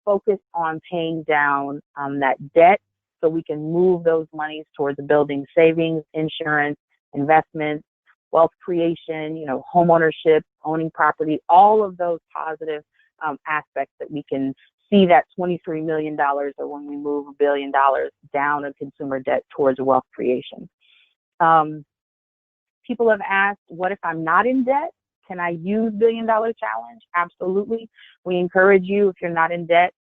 focus on paying down that debt so we can move those monies towards building savings, insurance, investments, wealth creation, home ownership, owning property, all of those positive aspects that we can see that $23 million, or when we move $1 billion down in consumer debt towards wealth creation. People have asked, what if I'm not in debt? Can I use $1 billion challenge? Absolutely. We encourage you, if you're not in debt,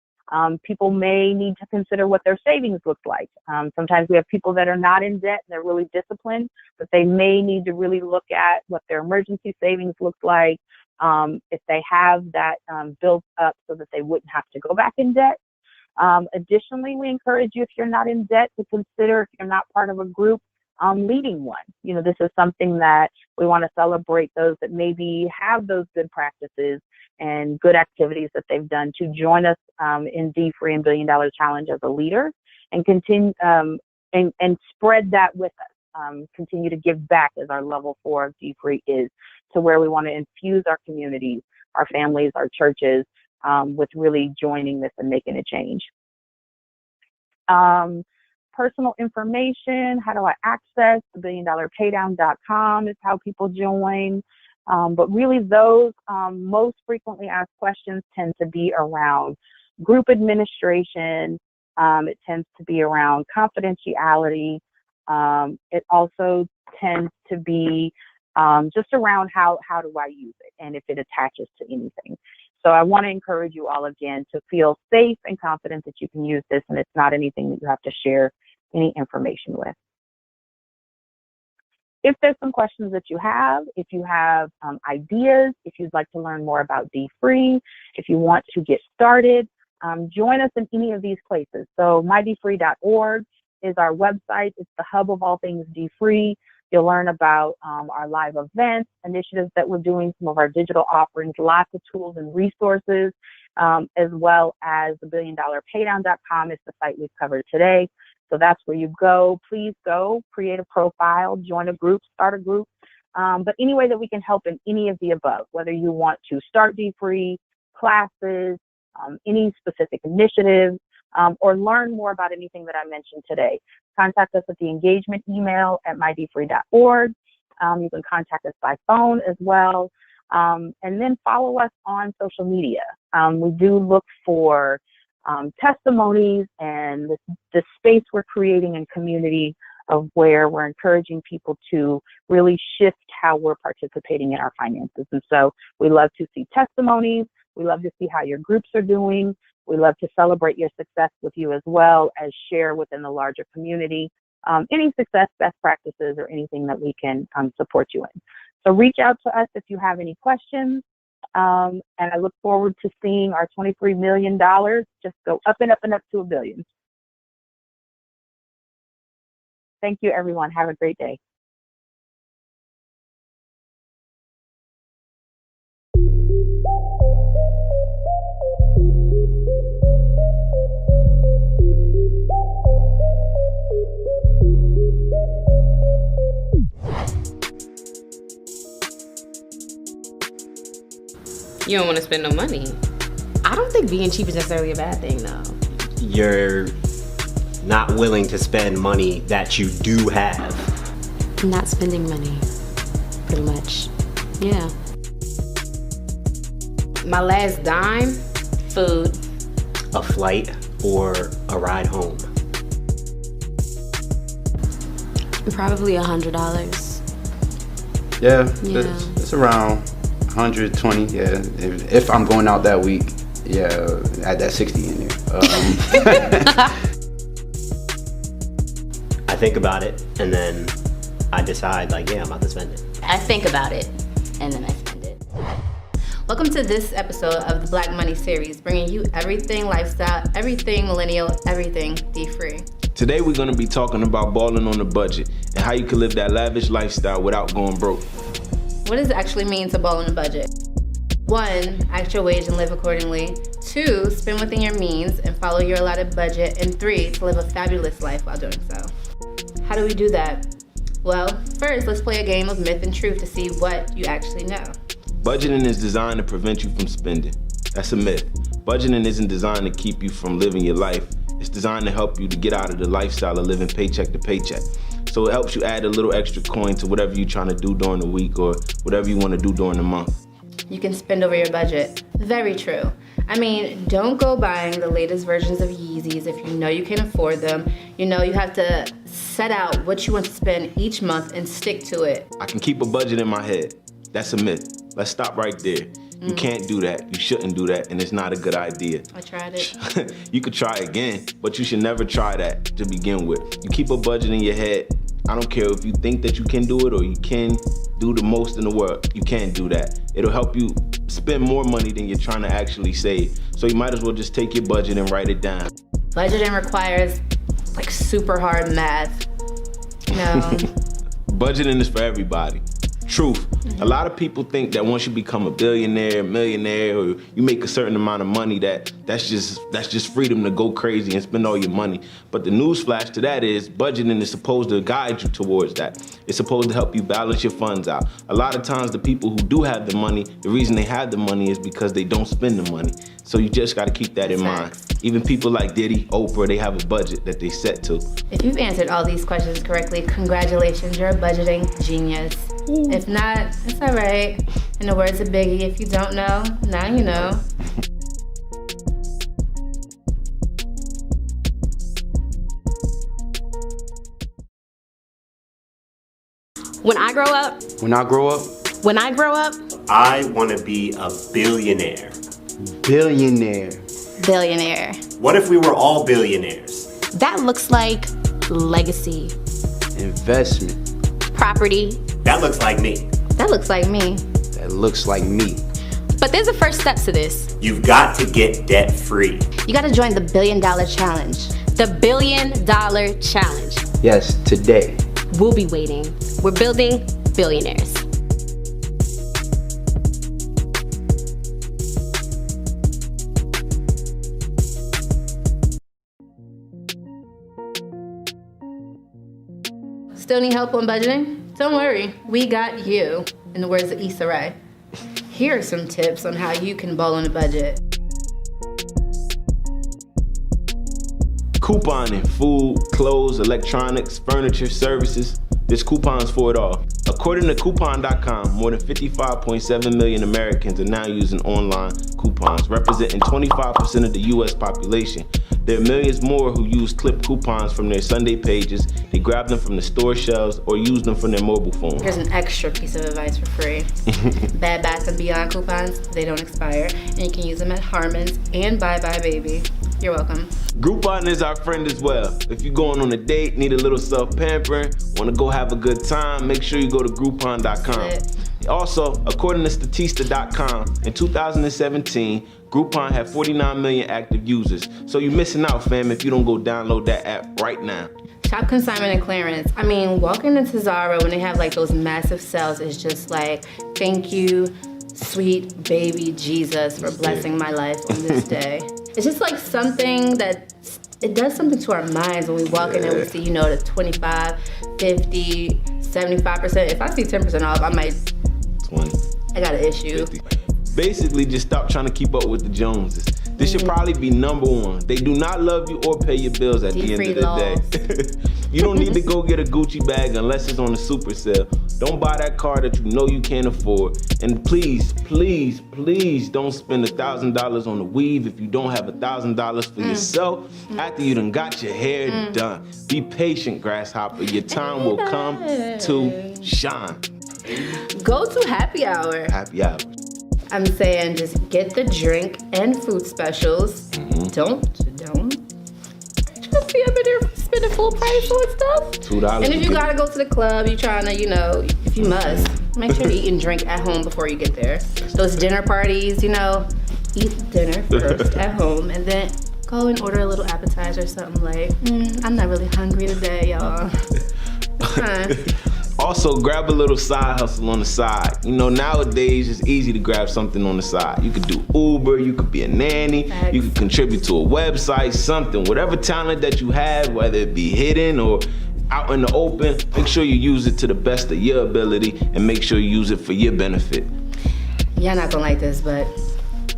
people may need to consider what their savings look like. Sometimes we have people that are not in debt and they're really disciplined, but they may need to really look at what their emergency savings look like, if they have that built up so that they wouldn't have to go back in debt. Additionally, we encourage you, if you're not in debt, to consider, if you're not part of a group, leading one. This is something that we want to celebrate those that maybe have those good practices and good activities that they've done to join us in dfree and $1 billion challenge as a leader, and continue and spread that with us. Continue to give back, as our level 4 of dfree is, to where we want to infuse our communities, our families, our churches with really joining this and making a change. Personal information, how do I access? The $1billionpaydown.com is how people join. But really those most frequently asked questions tend to be around group administration. It tends to be around confidentiality. It also tends to be just around how do I use it and if it attaches to anything. So I want to encourage you all again to feel safe and confident that you can use this, and it's not anything that you have to share any information with. If there's some questions that you have, if you have ideas, if you'd like to learn more about dfree, if you want to get started, join us in any of these places. So mydfree.org is our website. It's the hub of all things dfree. You'll learn about our live events, initiatives that we're doing, some of our digital offerings, lots of tools and resources, as well as the $1billionpaydown.com is the site we've covered today. So that's where you go. Please go, create a profile, join a group, start a group. But any way that we can help in any of the above, whether you want to start dfree, classes, any specific initiatives, or learn more about anything that I mentioned today, contact us at the engagement email at mydfree.org. You can contact us by phone as well. And then follow us on social media. We do look for testimonies and the space we're creating in community of where we're encouraging people to really shift how we're participating in our finances. And so we love to see testimonies. We love to see how your groups are doing. We love to celebrate your success with you as well as share within the larger community any success, best practices, or anything that we can support you in. So reach out to us if you have any questions. And I look forward to seeing our $23 million just go up and up and up to $1 billion. Thank you, everyone. Have a great day. You don't want to spend no money. I don't think being cheap is necessarily a bad thing, though. You're not willing to spend money that you do have. Not spending money, pretty much. Yeah. My last dime, food. A flight or a ride home. Probably $100. Yeah. It's around 120. Yeah, if I'm going out that week, yeah, add that 60 in there. I think about it and then I decide, like, yeah, I'm about to spend it. I think about it and then I spend it. Welcome to this episode of the Black Money series, bringing you everything lifestyle, everything millennial, everything dfree. Today we're going to be talking about balling on a budget and how you can live that lavish lifestyle without going broke. What does it actually mean to ball on a budget? 1, act your wage and live accordingly. 2, spend within your means and follow your allotted budget. And 3, to live a fabulous life while doing so. How do we do that? Well, first, let's play a game of myth and truth to see what you actually know. Budgeting is designed to prevent you from spending. That's a myth. Budgeting isn't designed to keep you from living your life. It's designed to help you to get out of the lifestyle of living paycheck to paycheck. So it helps you add a little extra coin to whatever you're trying to do during the week or whatever you want to do during the month. You can spend over your budget. Very true. I mean, don't go buying the latest versions of Yeezys if you know you can afford them. You know you have to set out what you want to spend each month and stick to it. I can keep a budget in my head. That's a myth. Let's stop right there. You can't do that. You shouldn't do that, and it's not a good idea. I tried it. You could try again, but you should never try that to begin with. You keep a budget in your head. I don't care if you think that you can do it or you can do the most in the world. You can't do that. It'll help you spend more money than you're trying to actually save. So you might as well just take your budget and write it down. Budgeting requires like super hard math. No. Budgeting is for everybody. Truth. A lot of people think that once you become a billionaire, millionaire, or you make a certain amount of money, that's just freedom to go crazy and spend all your money. But the newsflash to that is budgeting is supposed to guide you towards that. It's supposed to help you balance your funds out. A lot of times the people who do have the money, the reason they have the money is because they don't spend the money. So you just got to keep that in mind. Even people like Diddy, Oprah, they have a budget that they set to. If you've answered all these questions correctly, congratulations, you're a budgeting genius. Ooh. If not, it's all right. In the words of Biggie, if you don't know, now you know. When I grow up, I want to be a billionaire. Billionaire. What if we were all billionaires? That looks like legacy. Investment. Property. That looks like me. That looks like me. That looks like me. But there's a first step to this. You've got to get debt free. You got to join the $1 billion challenge. The $1 billion challenge. Yes, today. We'll be waiting. We're building billionaires. Still need help on budgeting? Don't worry, we got you, in the words of Issa Rae. Here are some tips on how you can ball on a budget. Couponing, food, clothes, electronics, furniture, services. There's coupons for it all. According to coupon.com, more than 55.7 million Americans are now using online coupons, representing 25% of the US population. There are millions more who use clip coupons from their Sunday pages. They grab them from the store shelves or use them from their mobile phones. Here's an extra piece of advice for free. Bed Bath & Beyond coupons, they don't expire, and you can use them at Harmon's and Bye Bye Baby. You're welcome. Groupon is our friend as well. If you're going on a date, need a little self-pampering, want to go have a good time, make sure you go to Groupon.com. Also, according to Statista.com, in 2017, Groupon had 49 million active users. So you're missing out, fam, if you don't go download that app right now. Shop consignment and clearance. I mean, walking into Zara when they have like those massive sales is just like, thank you, sweet baby Jesus, for blessing my life on this day. It's just like something that, it does something to our minds when we walk in and we see, you know, the 25, 50, 75%. If I see 10% off, I might, 20. I got an issue. 50. Basically, just stop trying to keep up with the Joneses. This should probably be number one. They do not love you or pay your bills at the end of the day. You don't need to go get a Gucci bag unless it's on a super sale. Don't buy that car that you know you can't afford. And please, please, please don't spend $1,000 on a weave if you don't have $1,000 for yourself after you done got your hair done. Be patient, grasshopper. Your time will come to shine. Go to happy hour. Happy hour. I'm saying just get the drink and food specials. Don't just be up in there spending full price on stuff. $2. And if you gotta go to the club, you trying to, you know, if you must, make sure to eat and drink at home before you get there. Those dinner parties, you know, eat dinner first at home and then go and order a little appetizer or something like, I'm not really hungry today, y'all. Also, grab a little side hustle on the side. You know, nowadays it's easy to grab something on the side. You could do Uber, you could be a nanny, you could contribute to a website, something. Whatever talent that you have, whether it be hidden or out in the open, make sure you use it to the best of your ability and make sure you use it for your benefit. Y'all not gonna like this, but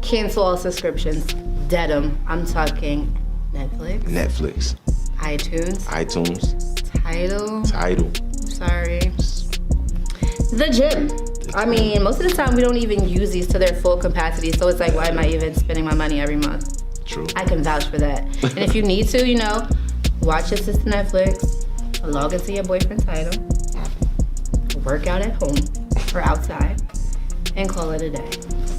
cancel all subscriptions. Dead 'em. I'm talking Netflix. iTunes. Tidal. Sorry. The gym. I mean, most of the time we don't even use these to their full capacity, so it's like, why am I even spending my money every month? True. I can vouch for that. And if you need to, you know, watch your sister Netflix, log into your boyfriend's Tidal, work out at home or outside, and call it a day.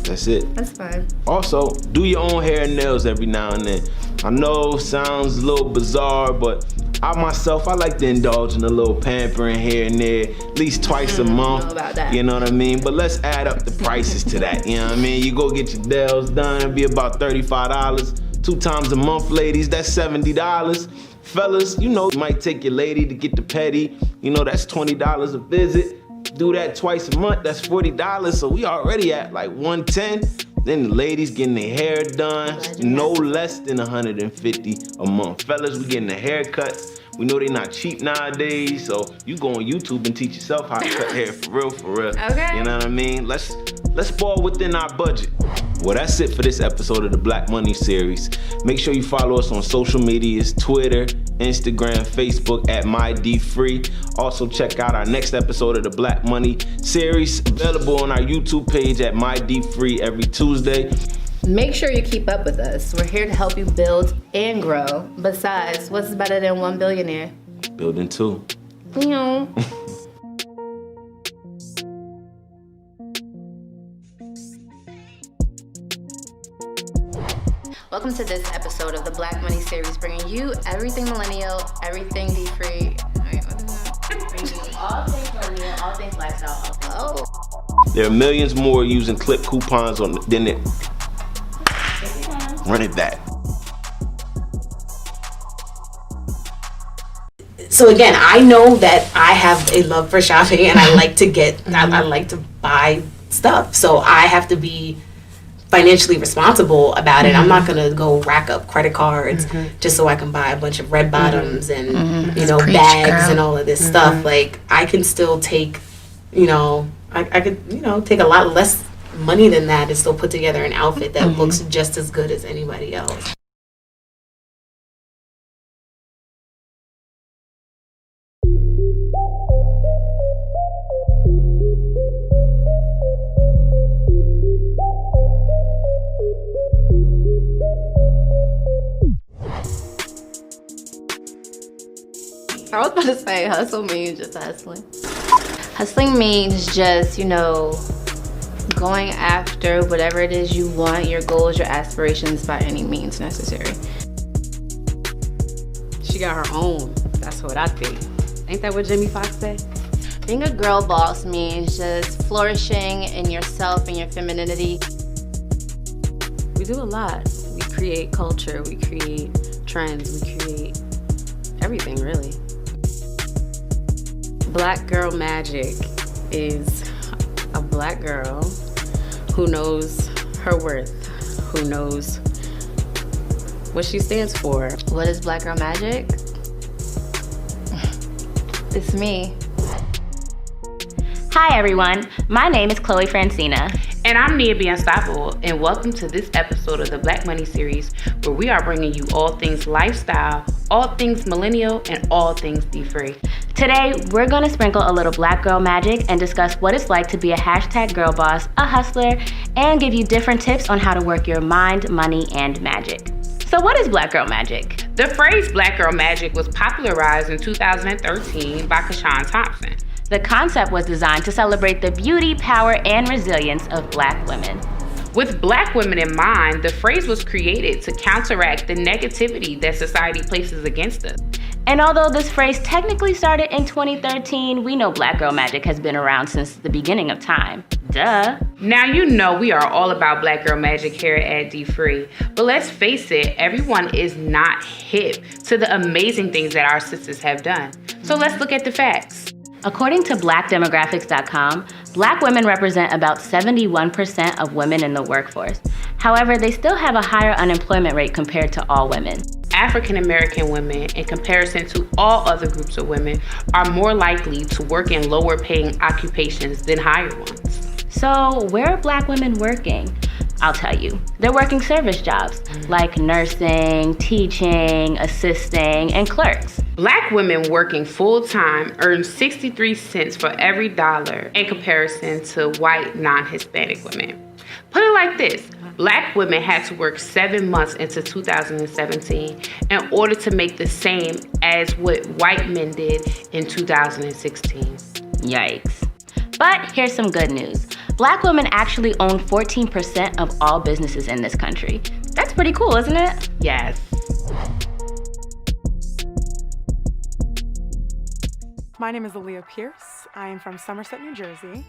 That's it. That's fine. Also, do your own hair and nails every now and then. I know it sounds a little bizarre, but I myself, I like to indulge in a little pampering here and there, at least twice a month. I don't know about that. You know what I mean? But let's add up the prices to that, you know what I mean? You go get your nails done, it'll be about $35. 2 times a month, ladies, that's $70. Fellas, you know, you might take your lady to get the pedi, you know, that's $20 a visit. Do that twice a month, that's $40, so we already at like $110. Then the ladies getting their hair done, no less than $150 a month. Fellas, we getting the haircuts. We know they not cheap nowadays, so you go on YouTube and teach yourself how to cut hair for real. Okay. You know what I mean? Let's ball within our budget. Well, that's it for this episode of the Black Money series. Make sure you follow us on social medias, Twitter, Instagram, Facebook at mydfree. Also check out our next episode of the Black Money series, available on our YouTube page at mydfree every Tuesday. Make sure you keep up with us. We're here to help you build and grow. Besides, what's better than one billionaire? Building 2. You know. Welcome to this episode of the Black Money series, bringing you everything millennial, everything dfree. Wait, what is that? All things millennial, all things lifestyle, all things. There are millions more using clip coupons than it. Run it back. So again, I know that I have a love for shopping and I like to I like to buy stuff. So I have to be financially responsible about it. I'm not gonna go rack up credit cards just so I can buy a bunch of red bottoms and you know, Preach, bags girl. and all of this stuff. Like, I can still take, you know, I could, you know, take a lot less money than that and still put together an outfit that looks just as good as anybody else. I was about to say hustle means just hustling. Hustling means just, you know, going after whatever it is you want, your goals, your aspirations by any means necessary. She got her own. That's what I think. Ain't that what Jimmy Fox said? Being a girl boss means just flourishing in yourself and your femininity. We do a lot. We create culture, we create trends, we create everything, really. Black girl magic is a black girl who knows her worth, who knows what she stands for. What is black girl magic? It's me. Hi everyone, my name is Chloe Francina. And I'm Nia Be Unstoppable, and welcome to this episode of the Black Money series, where we are bringing you all things lifestyle, all things millennial, and all things dfree. Today, we're going to sprinkle a little black girl magic and discuss what it's like to be a hashtag girl boss, a hustler, and give you different tips on how to work your mind, money, and magic. So what is black girl magic? The phrase black girl magic was popularized in 2013 by Kashawn Thompson. The concept was designed to celebrate the beauty, power, and resilience of black women. With black women in mind, the phrase was created to counteract the negativity that society places against us. And although this phrase technically started in 2013, we know black girl magic has been around since the beginning of time. Duh. Now you know we are all about black girl magic here at dfree, but let's face it, everyone is not hip to the amazing things that our sisters have done. So let's look at the facts. According to blackdemographics.com, black women represent about 71% of women in the workforce. However, they still have a higher unemployment rate compared to all women. African American women, in comparison to all other groups of women, are more likely to work in lower paying occupations than higher ones. So where are black women working? I'll tell you. They're working service jobs like nursing, teaching, assisting, and clerks. Black women working full-time earn 63 cents for every dollar in comparison to white non-Hispanic women. Put it like this, black women had to work 7 months into 2017 in order to make the same as what white men did in 2016. Yikes. But here's some good news. Black women actually own 14% of all businesses in this country. That's pretty cool, isn't it? Yes. My name is Aaliyah Pierce. I am from Somerset, New Jersey.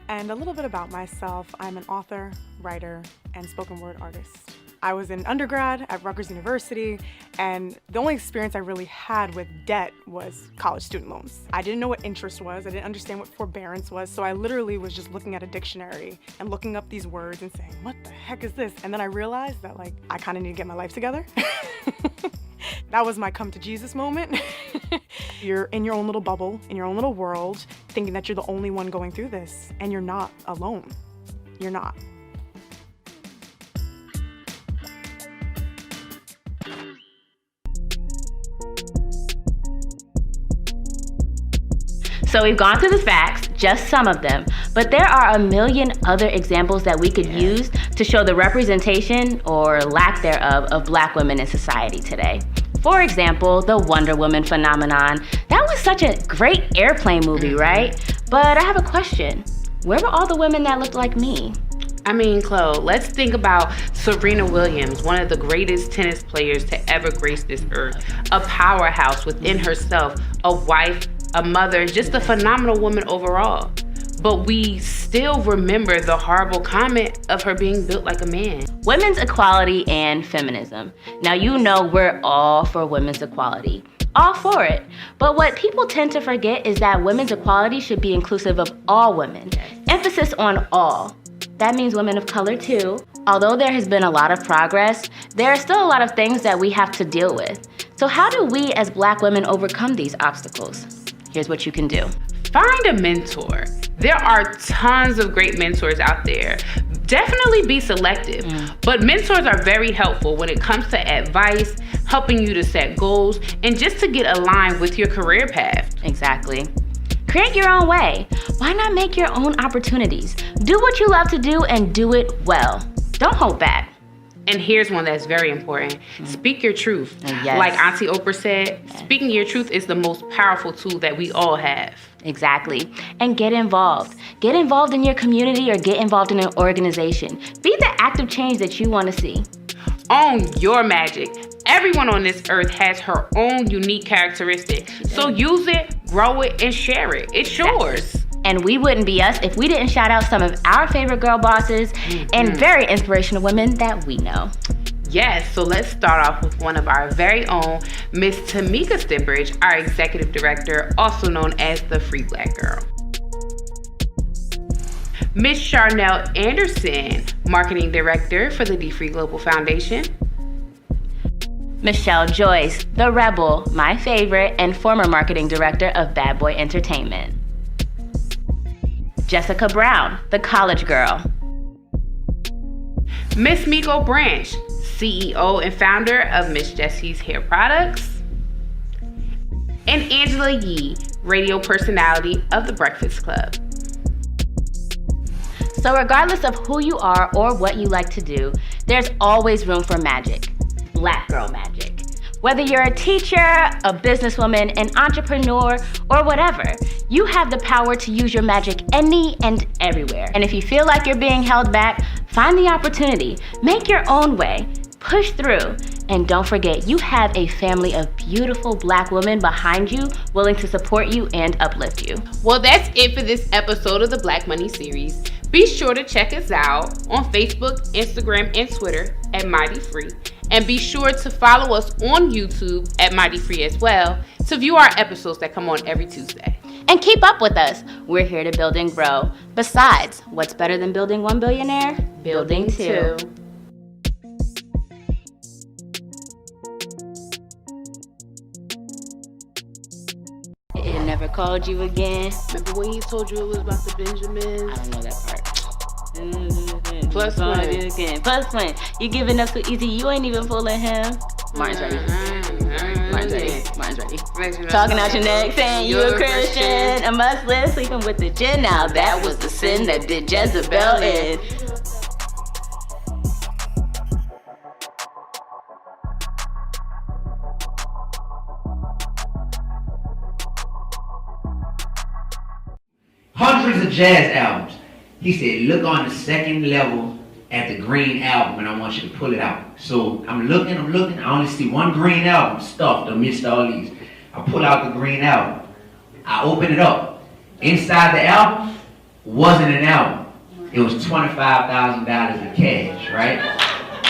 And a little bit about myself, I'm an author, writer, and spoken word artist. I was in undergrad at Rutgers University, and the only experience I really had with debt was college student loans. I didn't know what interest was, I didn't understand what forbearance was, so I literally was just looking at a dictionary and looking up these words and saying, what the heck is this? And then I realized that, like, I kind of need to get my life together. That was my come to Jesus moment. You're in your own little bubble, in your own little world, thinking that you're the only one going through this, and you're not alone. You're not. So we've gone through the facts, just some of them, but there are a million other examples that we could use to show the representation, or lack thereof, of black women in society today. For example, the Wonder Woman phenomenon. That was such a great airplane movie, right? But I have a question. Where were all the women that looked like me? I mean, Chloe, let's think about Serena Williams, one of the greatest tennis players to ever grace this earth. A powerhouse within herself, a wife, a mother, just a phenomenal woman overall. But we still remember the horrible comment of her being built like a man. Women's equality and feminism. Now you know we're all for women's equality. All for it. But what people tend to forget is that women's equality should be inclusive of all women. Emphasis on all. That means women of color too, Although there has been a lot of progress, there are still a lot of things that we have to deal with. So how do we as Black women overcome these obstacles? Here's what you can do. Find a mentor. There are tons of great mentors out there. Definitely be selective, but mentors are very helpful when it comes to advice, helping you to set goals, and just to get aligned with your career path. Exactly. Create your own way. Why not make your own opportunities? Do what you love to do and do it well. Don't hold back. And here's one that's very important. Speak your truth. Yes. Like Auntie Oprah said, speaking your truth is the most powerful tool that we all have. Exactly. And get involved. Get involved in your community or get involved in an organization. Be the active change that you want to see. Own your magic. Everyone on this earth has her own unique characteristic. So use it, grow it, and share it. It's yours. And we wouldn't be us if we didn't shout out some of our favorite girl bosses and very inspirational women that we know. Yes, so let's start off with one of our very own, Miss Tamika Stembridge, our executive director, also known as the Free Black Girl. Miss Charnel Anderson, marketing director for the dfree Global Foundation. Michelle Joyce, the Rebel, my favorite, and former marketing director of Bad Boy Entertainment. Jessica Brown, the college girl. Miss Miko Branch, CEO and founder of Miss Jessie's Hair Products. And Angela Yee, radio personality of The Breakfast Club. So regardless of who you are or what you like to do, there's always room for magic. Black girl magic. Whether you're a teacher, a businesswoman, an entrepreneur, or whatever, you have the power to use your magic any and everywhere. And if you feel like you're being held back, find the opportunity, make your own way, push through, and don't forget, you have a family of beautiful Black women behind you willing to support you and uplift you. Well, that's it for this episode of the Black Money series. Be sure to check us out on Facebook, Instagram, and Twitter at mydfree. And be sure to follow us on YouTube at mydfree as well to view our episodes that come on every Tuesday. And keep up with us. We're here to build and grow. Besides, what's better than building one billionaire? Building two. It never called you again. Remember when he told you it was about the Benjamins? I don't know that part. Plus one. Plus one. You giving up so easy, you ain't even fooling him. Martin's ready. Martin's ready. Talking out your neck, saying you a Christian, a Muslim, sleeping with the jinn. Now that was the sin that did Jezebel in. Hundreds of jazz albums. He said, look on the second level at the green album and I want you to pull it out. So I'm looking, I only see one green album stuffed amidst all these. I pull out the green album. I open it up. Inside the album wasn't an album. It was $25,000 in cash, right?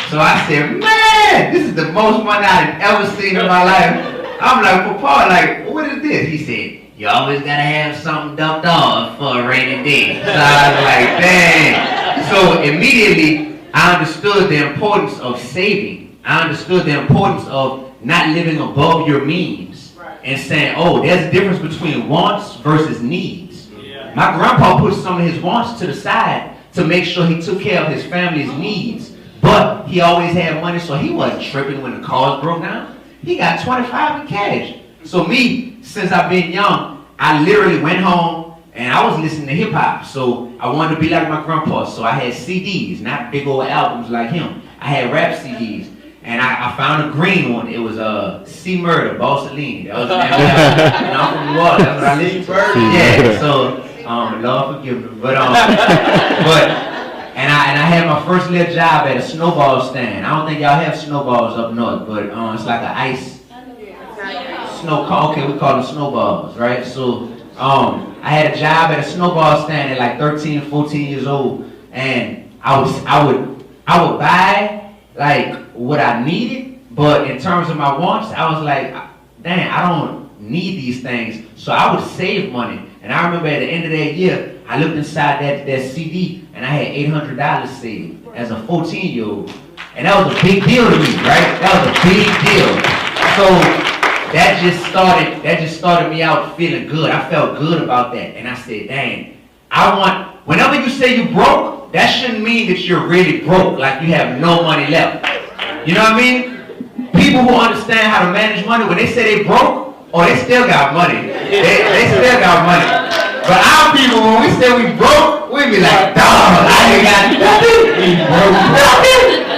So I said, man, this is the most money I've ever seen in my life. I'm like, Papa, like, what is this? He said, you always gotta have something dumped off for a rainy day. So I was like, dang. So immediately, I understood the importance of saving. I understood the importance of not living above your means. And saying, oh, there's a difference between wants versus needs. Yeah. My grandpa put some of his wants to the side to make sure he took care of his family's needs. But he always had money, so he wasn't tripping when the cars broke down. He got 25 in cash. So me, since I've been young, I literally went home and I was listening to hip hop. So I wanted to be like my grandpa. So I had CDs, not big old albums like him. I had rap CDs. And I found a green one. It was C Murder, Bossalini. That was the name of it. And I'm from New Orleans. That's what I listened to. Yeah, so Lord forgive me. But and I had my first little job at a snowball stand. I don't think y'all have snowballs up north, but it's like an ice snow cone. Okay, we call them snowballs, right? So I had a job at a snowball stand at like 13, 14 years old, and I would buy like what I needed, but in terms of my wants, I was like, dang, I don't need these things. So I would save money. And I remember at the end of that year, I looked inside that CD and I had $800 saved as a 14-year-old. And that was a big deal to me, right? That was a big deal. So that just started me out feeling good. I felt good about that. And I said, dang, whenever you say you broke, that shouldn't mean that you're really broke, like you have no money left. You know what I mean? People who understand how to manage money, when they say they broke, they still got money. They still got money. But our people, when we say we broke, we be like, dog, I ain't got nothing. We broke nothing.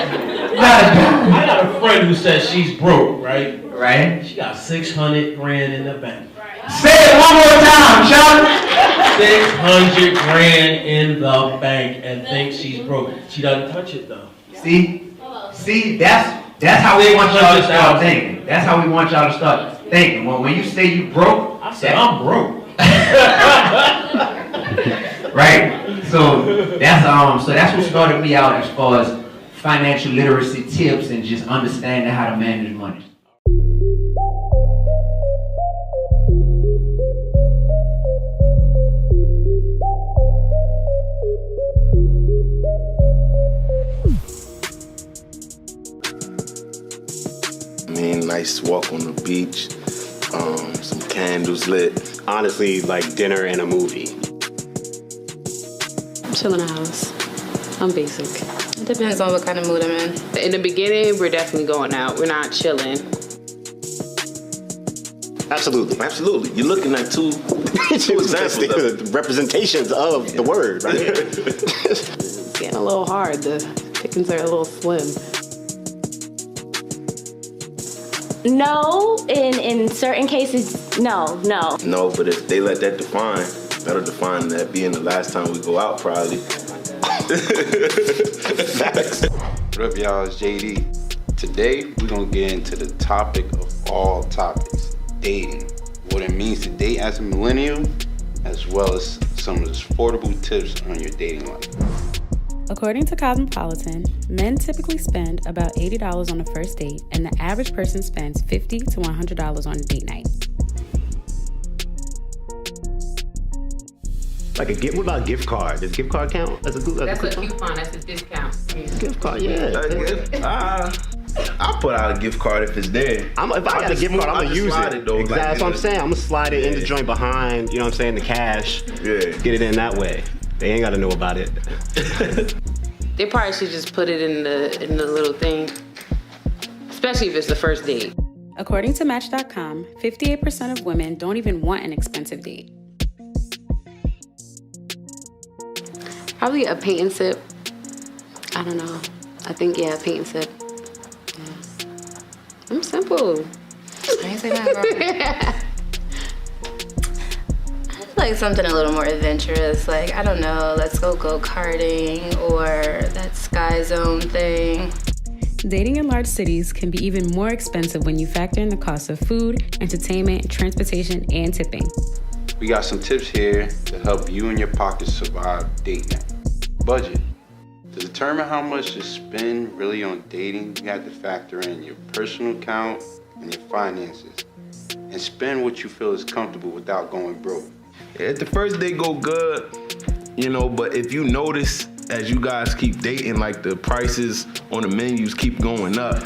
I got a friend who says she's broke, right? Right. She got 600 grand in the bank. Say it one more time, Sean. 600 grand in the bank and thinks she's broke. She doesn't touch it though. See, that's how we want y'all to start thinking. That's how we want y'all to start thinking. When you say you broke, I said I'm broke. Right. So that's what started me out as far as financial literacy tips and just understanding how to manage money. Nice walk on the beach, some candles lit. Honestly, like dinner and a movie. I'm chilling in the house. I'm basic. It depends on what kind of mood I'm in. In the beginning, we're definitely going out. We're not chilling. Absolutely. You're looking at two examples, representations of the word, right? It's getting a little hard. The pickings are a little slim. No, in certain cases, no. No, but if they let that that'll define that being the last time we go out, probably. Facts. What up, y'all? It's JD. Today, we're gonna get into the topic of all topics, dating. What it means to date as a millennial, as well as some of the affordable tips on your dating life. According to Cosmopolitan, men typically spend about $80 on a first date, and the average person spends $50 to $100 on a date night. What about gift card? Does gift card count? That's a coupon. That's a discount. Gift card, yeah. I'll put out a gift card if it's there. If I got a gift card, I'm gonna use it. Though, exactly. That's what I'm saying. I'm gonna slide it in the joint behind, you know what I'm saying, the cash. Yeah. Get it in that way. They ain't gotta know about it. They probably should just put it in the little thing, especially if it's the first date. According to Match.com, 58% of women don't even want an expensive date. Probably a paint and sip. I don't know. I think, paint and sip. Yeah. I'm simple. I ain't say that, bro. I feel like something a little more adventurous. Like, I don't know, let's go go-karting or that Sky Zone thing. Dating in large cities can be even more expensive when you factor in the cost of food, entertainment, transportation, and tipping. We got some tips here to help you and your pockets survive date night. Budget. To determine how much to spend really on dating, you have to factor in your personal account and your finances. And spend what you feel is comfortable without going broke. If the first day go good, but if you notice as you guys keep dating, like the prices on the menus keep going up,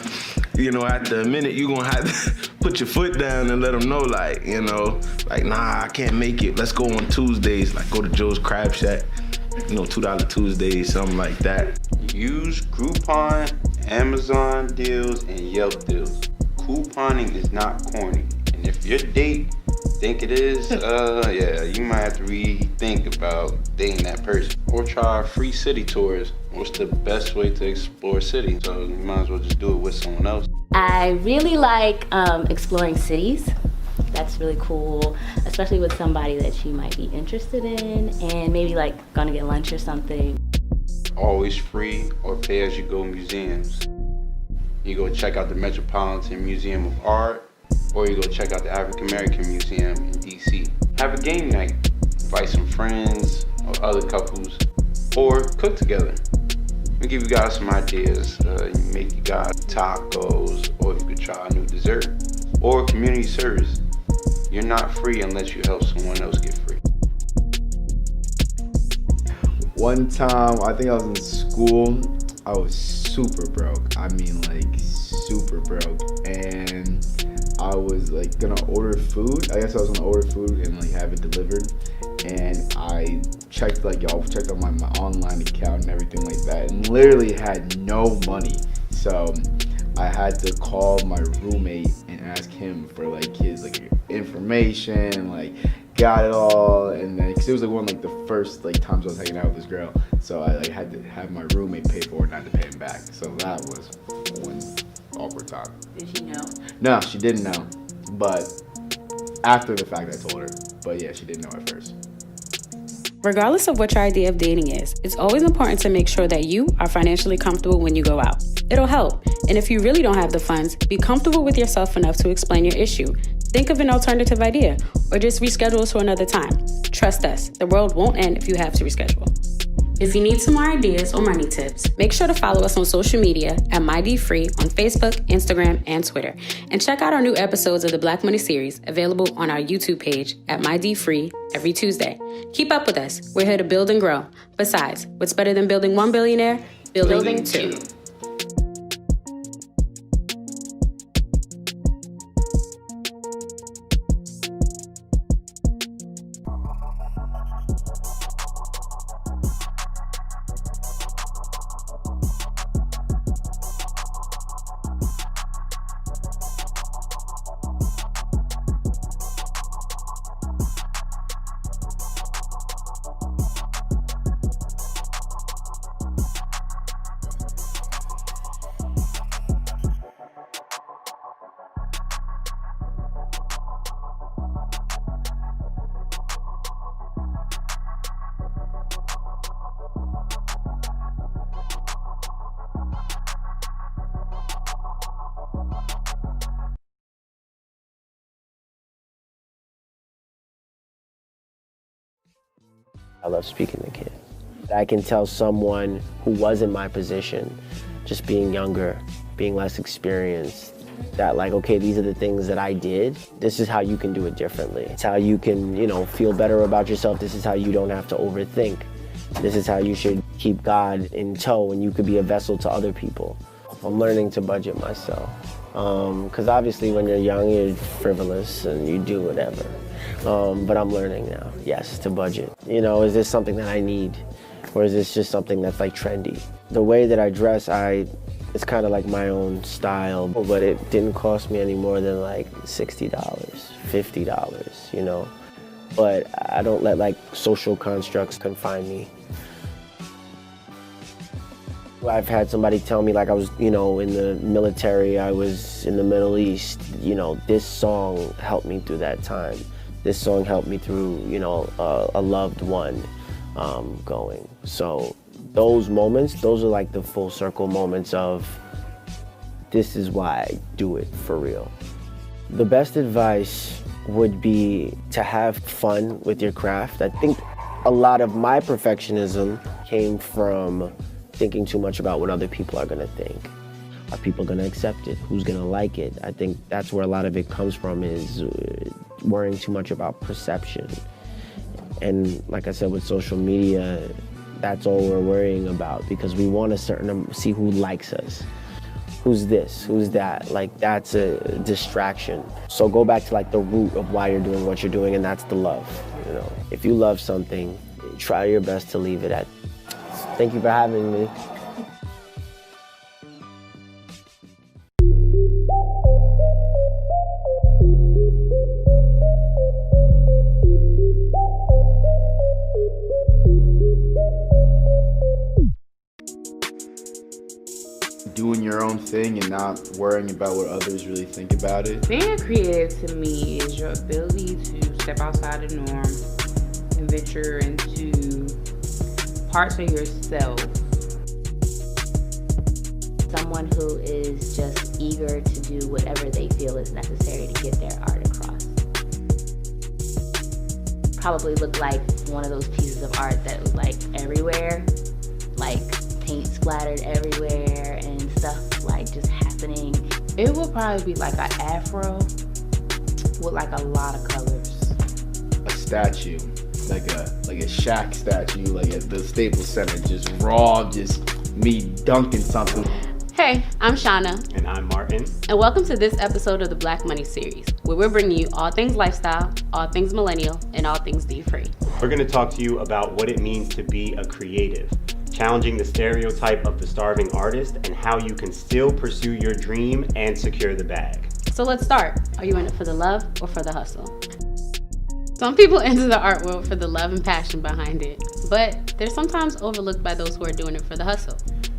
after a minute you gonna have to put your foot down and let them know, nah, I can't make it. Let's go on Tuesdays, like go to Joe's Crab Shack, $2 Tuesdays, something like that. Use Groupon, Amazon deals, and Yelp deals. Couponing is not corny. And if your date think it is, you might have to rethink about dating that person. Or try free city tours. What's the best way to explore a city? So you might as well just do it with someone else. I really like exploring cities. That's really cool, especially with somebody that you might be interested in and maybe like gonna get lunch or something. Always free or pay as you go museums. You go check out the Metropolitan Museum of Art, or you go check out the African American Museum in DC. Have a game night. Invite some friends or other couples, or cook together. Let me give you guys some ideas. You make you guys tacos, or you could try a new dessert, or community service. You're not free unless you help someone else get free. One time, I think I was in school, I was super broke. I mean, like, super broke. And I was, like, gonna order food. I guess I was gonna order food and, like, have it delivered. And I checked, like, y'all checked on my online account and everything like that, and literally had no money. So I had to call my roommate and ask him for, like, his, like, information, like, got it all. And then, cause it was, like, one of, like, the first, like, times I was hanging out with this girl. So I, like, had to have my roommate pay for it and I had to pay him back. So that was one awkward time. Did she know? No, she didn't know. But after the fact, I told her. But yeah, she didn't know at first. Regardless of what your idea of dating is, it's always important to make sure that you are financially comfortable when you go out. It'll help. And if you really don't have the funds, be comfortable with yourself enough to explain your issue. Think of an alternative idea, or just reschedule to another time. Trust us, the world won't end if you have to reschedule. If you need some more ideas or money tips, make sure to follow us on social media at mydfree on Facebook, Instagram, and Twitter. And check out our new episodes of the Black Money series available on our YouTube page at mydfree every Tuesday. Keep up with us. We're here to build and grow. Besides, what's better than building one billionaire? Building two. I love speaking to kids. I can tell someone who was in my position, just being younger, being less experienced, that like, okay, these are the things that I did. This is how you can do it differently. It's how you can, feel better about yourself. This is how you don't have to overthink. This is how you should keep God in tow and you could be a vessel to other people. I'm learning to budget myself. Because obviously when you're young, you're frivolous and you do whatever. But I'm learning now, yes, to budget. Is this something that I need? Or is this just something that's like trendy? The way that I dress, it's kind of like my own style, but it didn't cost me any more than like $60, $50, But I don't let like social constructs confine me. I've had somebody tell me, like, I was, in the military, I was in the Middle East, this song helped me through that time. This song helped me through, a loved one going. So those moments, those are like the full circle moments of this is why I do it for real. The best advice would be to have fun with your craft. I think a lot of my perfectionism came from thinking too much about what other people are gonna think. Are people gonna accept it? Who's gonna like it? I think that's where a lot of it comes from, is worrying too much about perception. And like I said, with social media, that's all we're worrying about, because we want to see who likes us. Who's this? Who's that? Like, that's a distraction. So go back to like the root of why you're doing what you're doing, and that's the love. If you love something, try your best to leave it at. Thank you for having me. Doing your own thing and not worrying about what others really think about it. Being creative to me is your ability to step outside the norm and venture into parts of yourself. Someone who is just eager to do whatever they feel is necessary to get their art across. Probably look like one of those pieces of art that was like everywhere, like paint splattered everywhere and stuff like just happening. It would probably be like an afro with like a lot of colors. A statue, like like a Shaq statue, like at the Staples Center, just raw, just me dunking something. Hey, I'm Shauna. And I'm Martin. And welcome to this episode of the Black Money series, where we're bringing you all things lifestyle, all things millennial, and all things dfree. We're going to talk to you about what it means to be a creative, challenging the stereotype of the starving artist, and how you can still pursue your dream and secure the bag. So let's start. Are you in it for the love or for the hustle? Some people enter the art world for the love and passion behind it, but they're sometimes overlooked by those who are doing it for the hustle.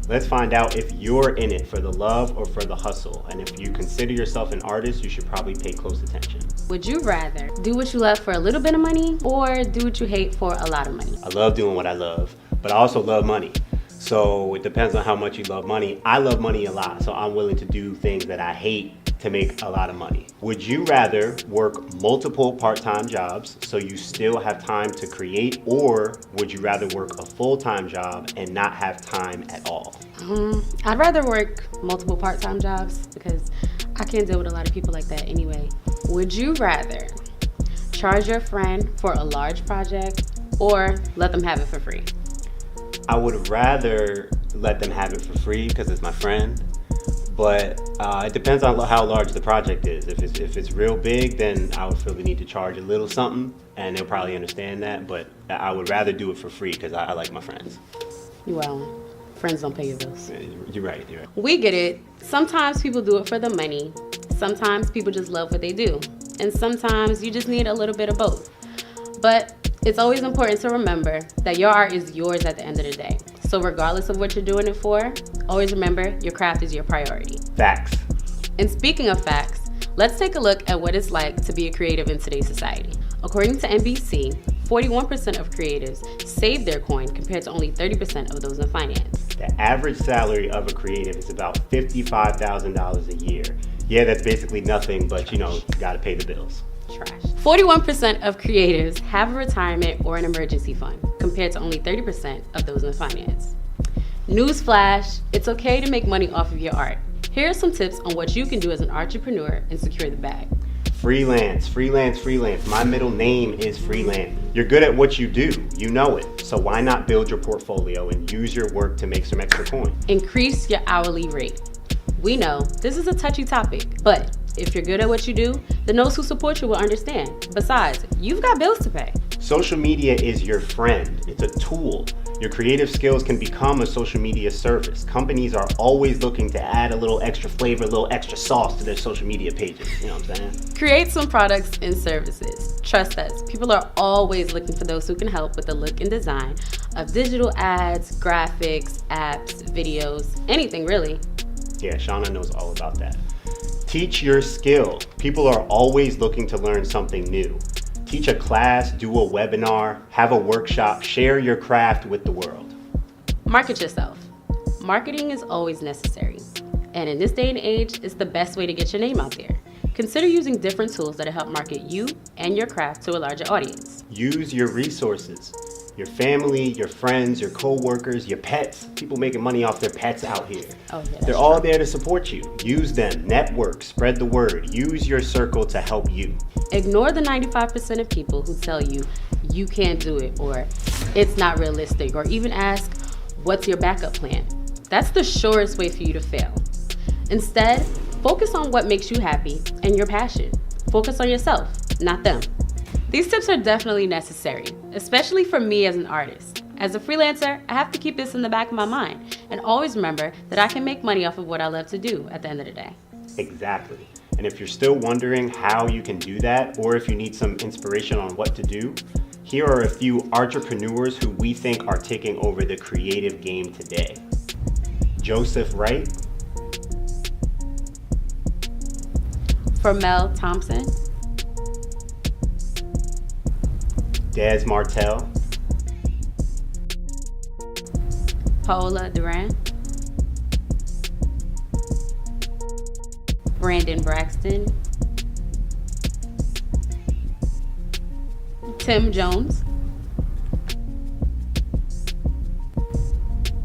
Let's find out if you're in it for the love or for the hustle. And if you consider yourself an artist, you should probably pay close attention. Would you rather do what you love for a little bit of money or do what you hate for a lot of money? I love doing what I love, but I also love money. So it depends on how much you love money. I love money a lot, so I'm willing to do things that I hate to make a lot of money. Would you rather work multiple part-time jobs so you still have time to create, or would you rather work a full-time job and not have time at all? I'd rather work multiple part-time jobs because I can't deal with a lot of people like that anyway. Would you rather charge your friend for a large project or let them have it for free? I would rather let them have it for free because it's my friend. But it depends on how large the project is. If it's real big, then I would feel the need to charge a little something, and they'll probably understand that. But I would rather do it for free because I like my friends. Well, friends don't pay your bills. You're right. We get it. Sometimes people do it for the money. Sometimes people just love what they do. And sometimes you just need a little bit of both. But it's always important to remember that your art is yours at the end of the day. So regardless of what you're doing it for, always remember your craft is your priority. Facts. And speaking of facts, let's take a look at what it's like to be a creative in today's society. According to NBC, 41% of creatives save their coin compared to only 30% of those in finance. The average salary of a creative is about $55,000 a year. Yeah, that's basically nothing, but you gotta pay the bills. Trash. 41% of creatives have a retirement or an emergency fund, compared to only 30% of those in finance. Newsflash, it's okay to make money off of your art. Here are some tips on what you can do as an entrepreneur and secure the bag. Freelance. My middle name is Freelance. You're good at what you do, you know it. So why not build your portfolio and use your work to make some extra coin? Increase your hourly rate. We know this is a touchy topic, but if you're good at what you do, then those who support you will understand. Besides, you've got bills to pay. Social media is your friend. It's a tool. Your creative skills can become a social media service. Companies are always looking to add a little extra flavor, a little extra sauce to their social media pages. You know what I'm saying? Create some products and services. Trust us, people are always looking for those who can help with the look and design of digital ads, graphics, apps, videos, anything really. Yeah, Shauna knows all about that. Teach your skill. People are always looking to learn something new. Teach a class, do a webinar, have a workshop, share your craft with the world. Market yourself. Marketing is always necessary. And in this day and age, it's the best way to get your name out there. Consider using different tools that help market you and your craft to a larger audience. Use your resources. Your family, your friends, your co-workers, your pets. People making money off their pets out here. Oh, yeah, they're all there to support you. Use them, network, spread the word. Use your circle to help you. Ignore the 95% of people who tell you you can't do it or it's not realistic, or even ask, what's your backup plan? That's the surest way for you to fail. Instead, focus on what makes you happy and your passion. Focus on yourself, not them. These tips are definitely necessary, especially for me as an artist. As a freelancer, I have to keep this in the back of my mind and always remember that I can make money off of what I love to do at the end of the day. Exactly. And if you're still wondering how you can do that, or if you need some inspiration on what to do, here are a few entrepreneurs who we think are taking over the creative game today. Joseph Wright. Mel Thompson. Des Martel. Paola Duran. Brandon Braxton. Tim Jones.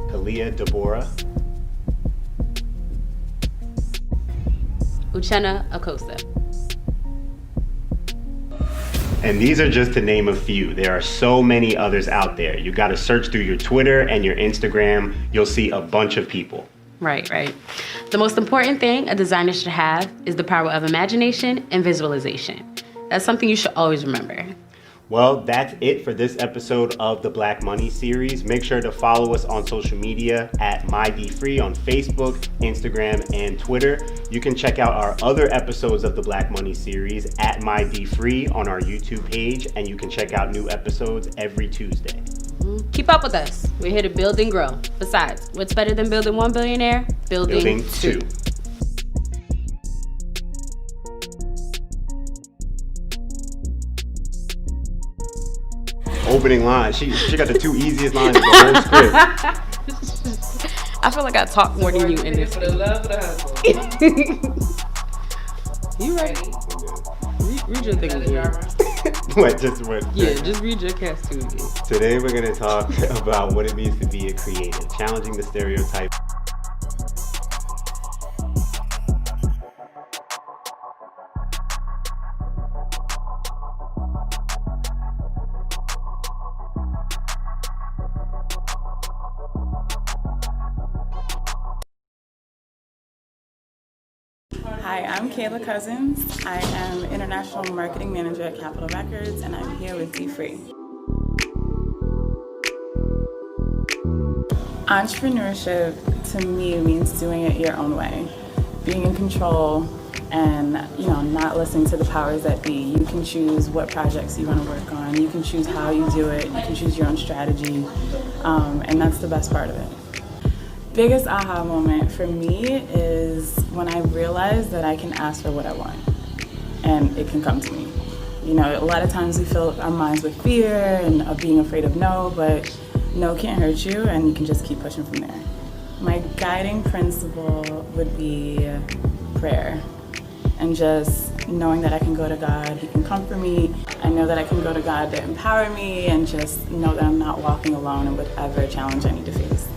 Kalia Deborah. Uchenna Akosa. And these are just to name a few. There are so many others out there. You got to search through your Twitter and your Instagram. You'll see a bunch of people. Right. The most important thing a designer should have is the power of imagination and visualization. That's something you should always remember. Well, that's it for this episode of the Black Money series. Make sure to follow us on social media at mydfree on Facebook, Instagram, and Twitter. You can check out our other episodes of the Black Money series at mydfree on our YouTube page, and you can check out new episodes every Tuesday. Keep up with us. We're here to build and grow. Besides, what's better than building one billionaire? Building two. Opening line. She got the two easiest lines of the whole script. I feel like I talk more than you in this. You ready? Read your thing again. What? Yeah, just read your cast too again. Today we're going to talk about what it means to be a creative, challenging the stereotype. Hi, I'm Kayla Cousins. I am International Marketing Manager at Capitol Records, and I'm here with dfree. Entrepreneurship to me means doing it your own way, being in control and not listening to the powers that be. You can choose what projects you want to work on. You can choose how you do it. You can choose your own strategy, and that's the best part of it. Biggest aha moment for me is when I realized that I can ask for what I want and it can come to me. A lot of times we fill our minds with fear and of being afraid of no, but no can't hurt you and you can just keep pushing from there. My guiding principle would be prayer and just knowing that I can go to God, He can comfort me. I know that I can go to God to empower me and just know that I'm not walking alone in whatever challenge I need to face.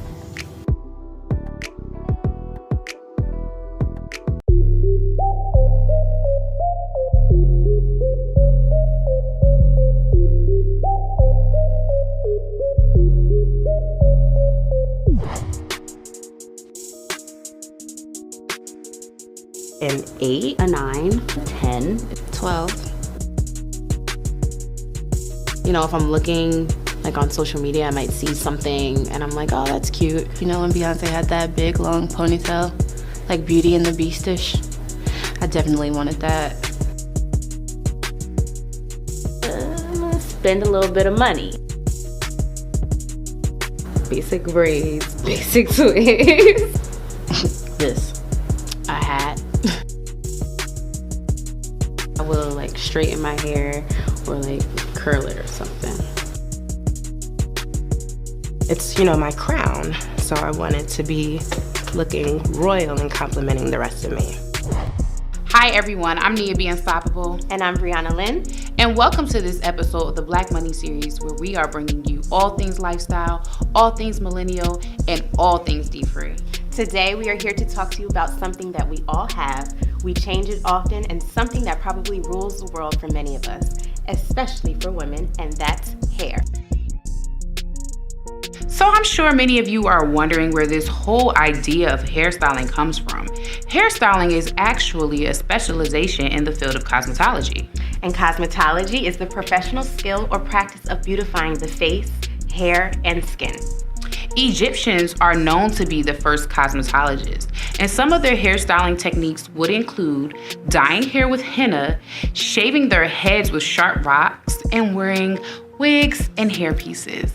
An 8, a 9, 10, 12. If I'm looking on social media, I might see something and I'm like, oh, that's cute. When Beyonce had that big long ponytail, like Beauty and the Beast-ish, I definitely wanted that. Spend a little bit of money. Basic braids, basic twists. This, a hat. I will straighten my hair or curl it or something. It's, my crown, so I wanted to be looking royal and complimenting the rest of me. Hi everyone, I'm Nia B. Unstoppable. And I'm Brianna Lynn. And welcome to this episode of the Black Money series, where we are bringing you all things lifestyle, all things millennial, and all things dfree. Today we are here to talk to you about something that we all have, we change it often, and something that probably rules the world for many of us, especially for women, and that's hair. So I'm sure many of you are wondering where this whole idea of hairstyling comes from. Hairstyling is actually a specialization in the field of cosmetology. And cosmetology is the professional skill or practice of beautifying the face, hair, and skin. Egyptians are known to be the first cosmetologists, and some of their hairstyling techniques would include dyeing hair with henna, shaving their heads with sharp rocks, and wearing wigs and hairpieces.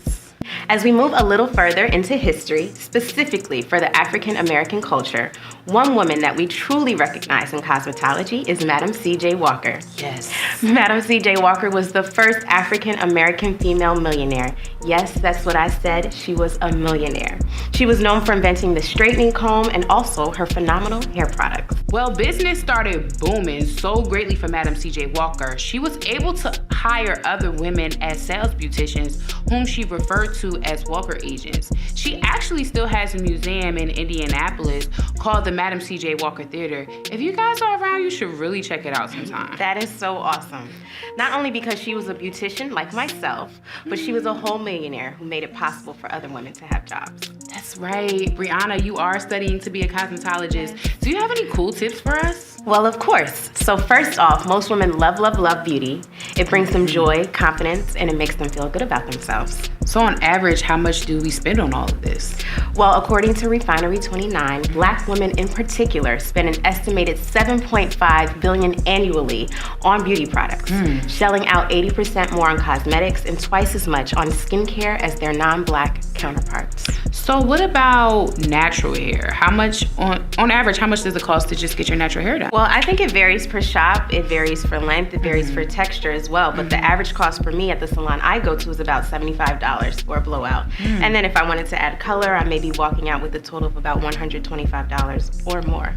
As we move a little further into history, specifically for the African American culture, one woman that we truly recognize in cosmetology is Madam C.J. Walker. Yes. Madam C.J. Walker was the first African American female millionaire. Yes, that's what I said. She was a millionaire. She was known for inventing the straightening comb and also her phenomenal hair products. Well, business started booming so greatly for Madam C.J. Walker. She was able to hire other women as sales beauticians, whom she referred to do as Walker agents. She actually still has a museum in Indianapolis called the Madam C.J. Walker Theater. If you guys are around, you should really check it out sometime. That is so awesome. Not only because she was a beautician like myself, but she was a whole millionaire who made it possible for other women to have jobs. That's right. Brianna, you are studying to be a cosmetologist. Do you have any cool tips for us? Well, of course. So first off, most women love, love, love beauty. It brings them joy, confidence, and it makes them feel good about themselves. So on average, how much do we spend on all of this? Well, according to Refinery 29, Black women in particular spend an estimated $7.5 billion annually on beauty products, shelling out 80% more on cosmetics and twice as much on skincare as their non-Black counterparts. So what about natural hair? How much, on average, how much does it cost to just get your natural hair done? Well, I think it varies per shop, it varies for length, it varies for texture as well, but the average cost for me at the salon I go to is about $75 for a blowout. And then if I wanted to add color, I may be walking out with a total of about $125 or more.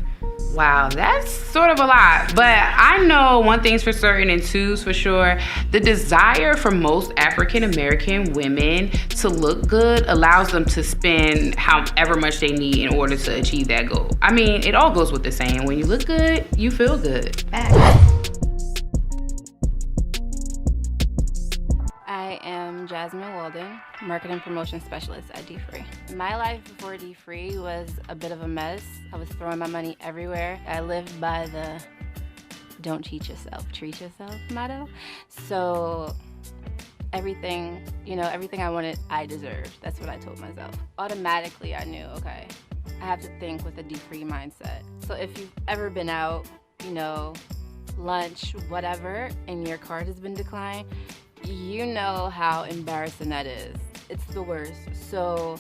Wow, that's sort of a lot, but I know one thing's for certain and two's for sure. The desire for most African American women to look good allows them to spend however much they need in order to achieve that goal. I mean, it all goes with the saying, when you look good, you feel good. I am Jasmine Walden, Marketing Promotion Specialist at dfree. My life before dfree was a bit of a mess. I was throwing my money everywhere. I lived by the don't cheat yourself, treat yourself motto. So everything I wanted, I deserved. That's what I told myself. Automatically, I knew, okay, I have to think with a dfree mindset. So if you've ever been out, lunch, whatever, and your card has been declined, you know how embarrassing that is. It's the worst. So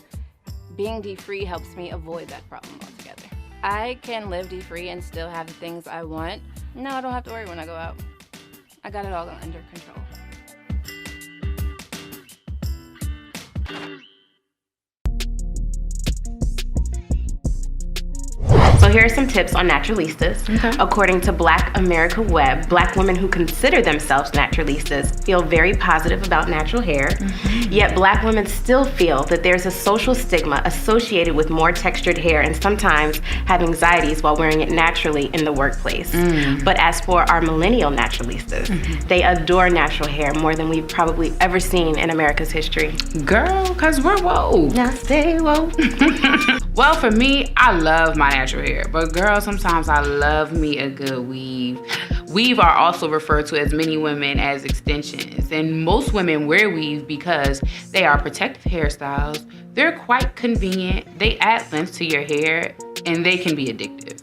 being dfree helps me avoid that problem altogether. I can live dfree and still have the things I want. No, I don't have to worry when I go out. I got it all under control. So here are some tips on naturalistas. According to Black America Web, Black women who consider themselves naturalistas feel very positive about natural hair, yet Black women still feel that there's a social stigma associated with more textured hair and sometimes have anxieties while wearing it naturally in the workplace. But as for our millennial naturalistas, they adore natural hair more than we've probably ever seen in America's history. Girl, cause we're woke. Now stay woke. Well, for me, I love my natural hair, but girl, sometimes I love me a good weave. Weave are also referred to as many women as extensions, and most women wear weave because they are protective hairstyles, they're quite convenient, they add length to your hair, and they can be addictive.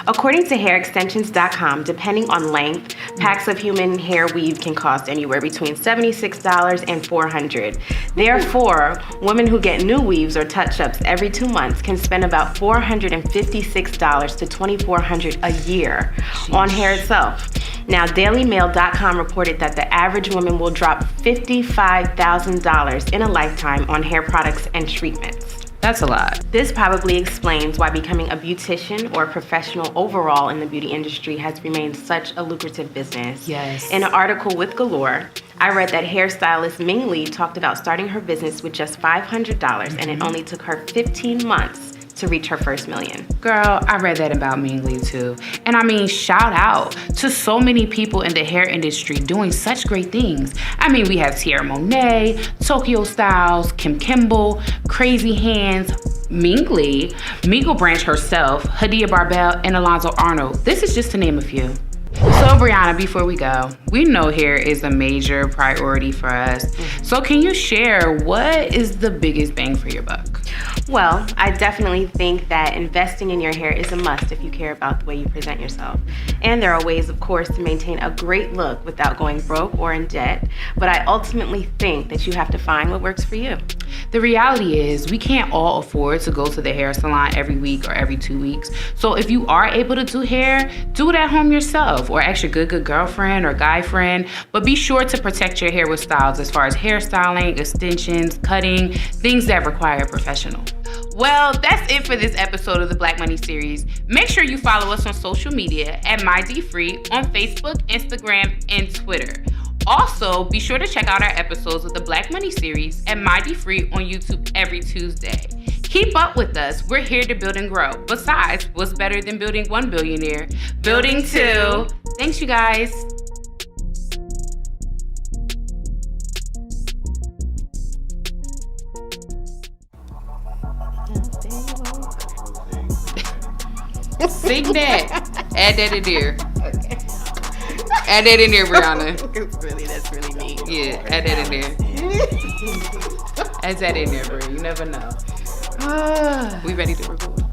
According to hairextensions.com, depending on length, packs of human hair weave can cost anywhere between $76 and $400. Therefore, women who get new weaves or touch-ups every 2 months can spend about $456 to $2,400 a year on hair itself. Now, dailymail.com reported that the average woman will drop $55,000 in a lifetime on hair products and treatments. That's a lot. This probably explains why becoming a beautician or a professional overall in the beauty industry has remained such a lucrative business. Yes. In an article with Galore, I read that hairstylist Ming Lee talked about starting her business with just $500 and it only took her 15 months to reach her first million. Girl, I read that about Ming Lee too. And I mean, shout out to so many people in the hair industry doing such great things. I mean, we have Tierra Monet, Tokyo Styles, Kim Kimble, Crazy Hands, Ming Lee, Migo Branch herself, Hadia Barbell, and Alonzo Arnold. This is just to name a few. So Brianna, before we go, we know hair is a major priority for us. So can you share what is the biggest bang for your buck? Well, I definitely think that investing in your hair is a must if you care about the way you present yourself. And there are ways, of course, to maintain a great look without going broke or in debt. But I ultimately think that you have to find what works for you. The reality is we can't all afford to go to the hair salon every week or every 2 weeks. So if you are able to do hair, do it at home yourself or ask your good girlfriend or guy friend. But be sure to protect your hair with styles as far as hairstyling, extensions, cutting, things that require a professional. Well, that's it for this episode of the Black Money series. Make sure you follow us on social media at mydfree on Facebook, Instagram, and Twitter. Also, be sure to check out our episodes of the Black Money series at mydfree on YouTube every Tuesday. Keep up with us. We're here to build and grow. Besides, what's better than building one billionaire? Building two. Thanks, you guys. Sing that. Add that in there. Okay. Add that in there, Brianna. That's really neat. Yeah, add that in there. Add that in there, bro. You never know. We ready to record?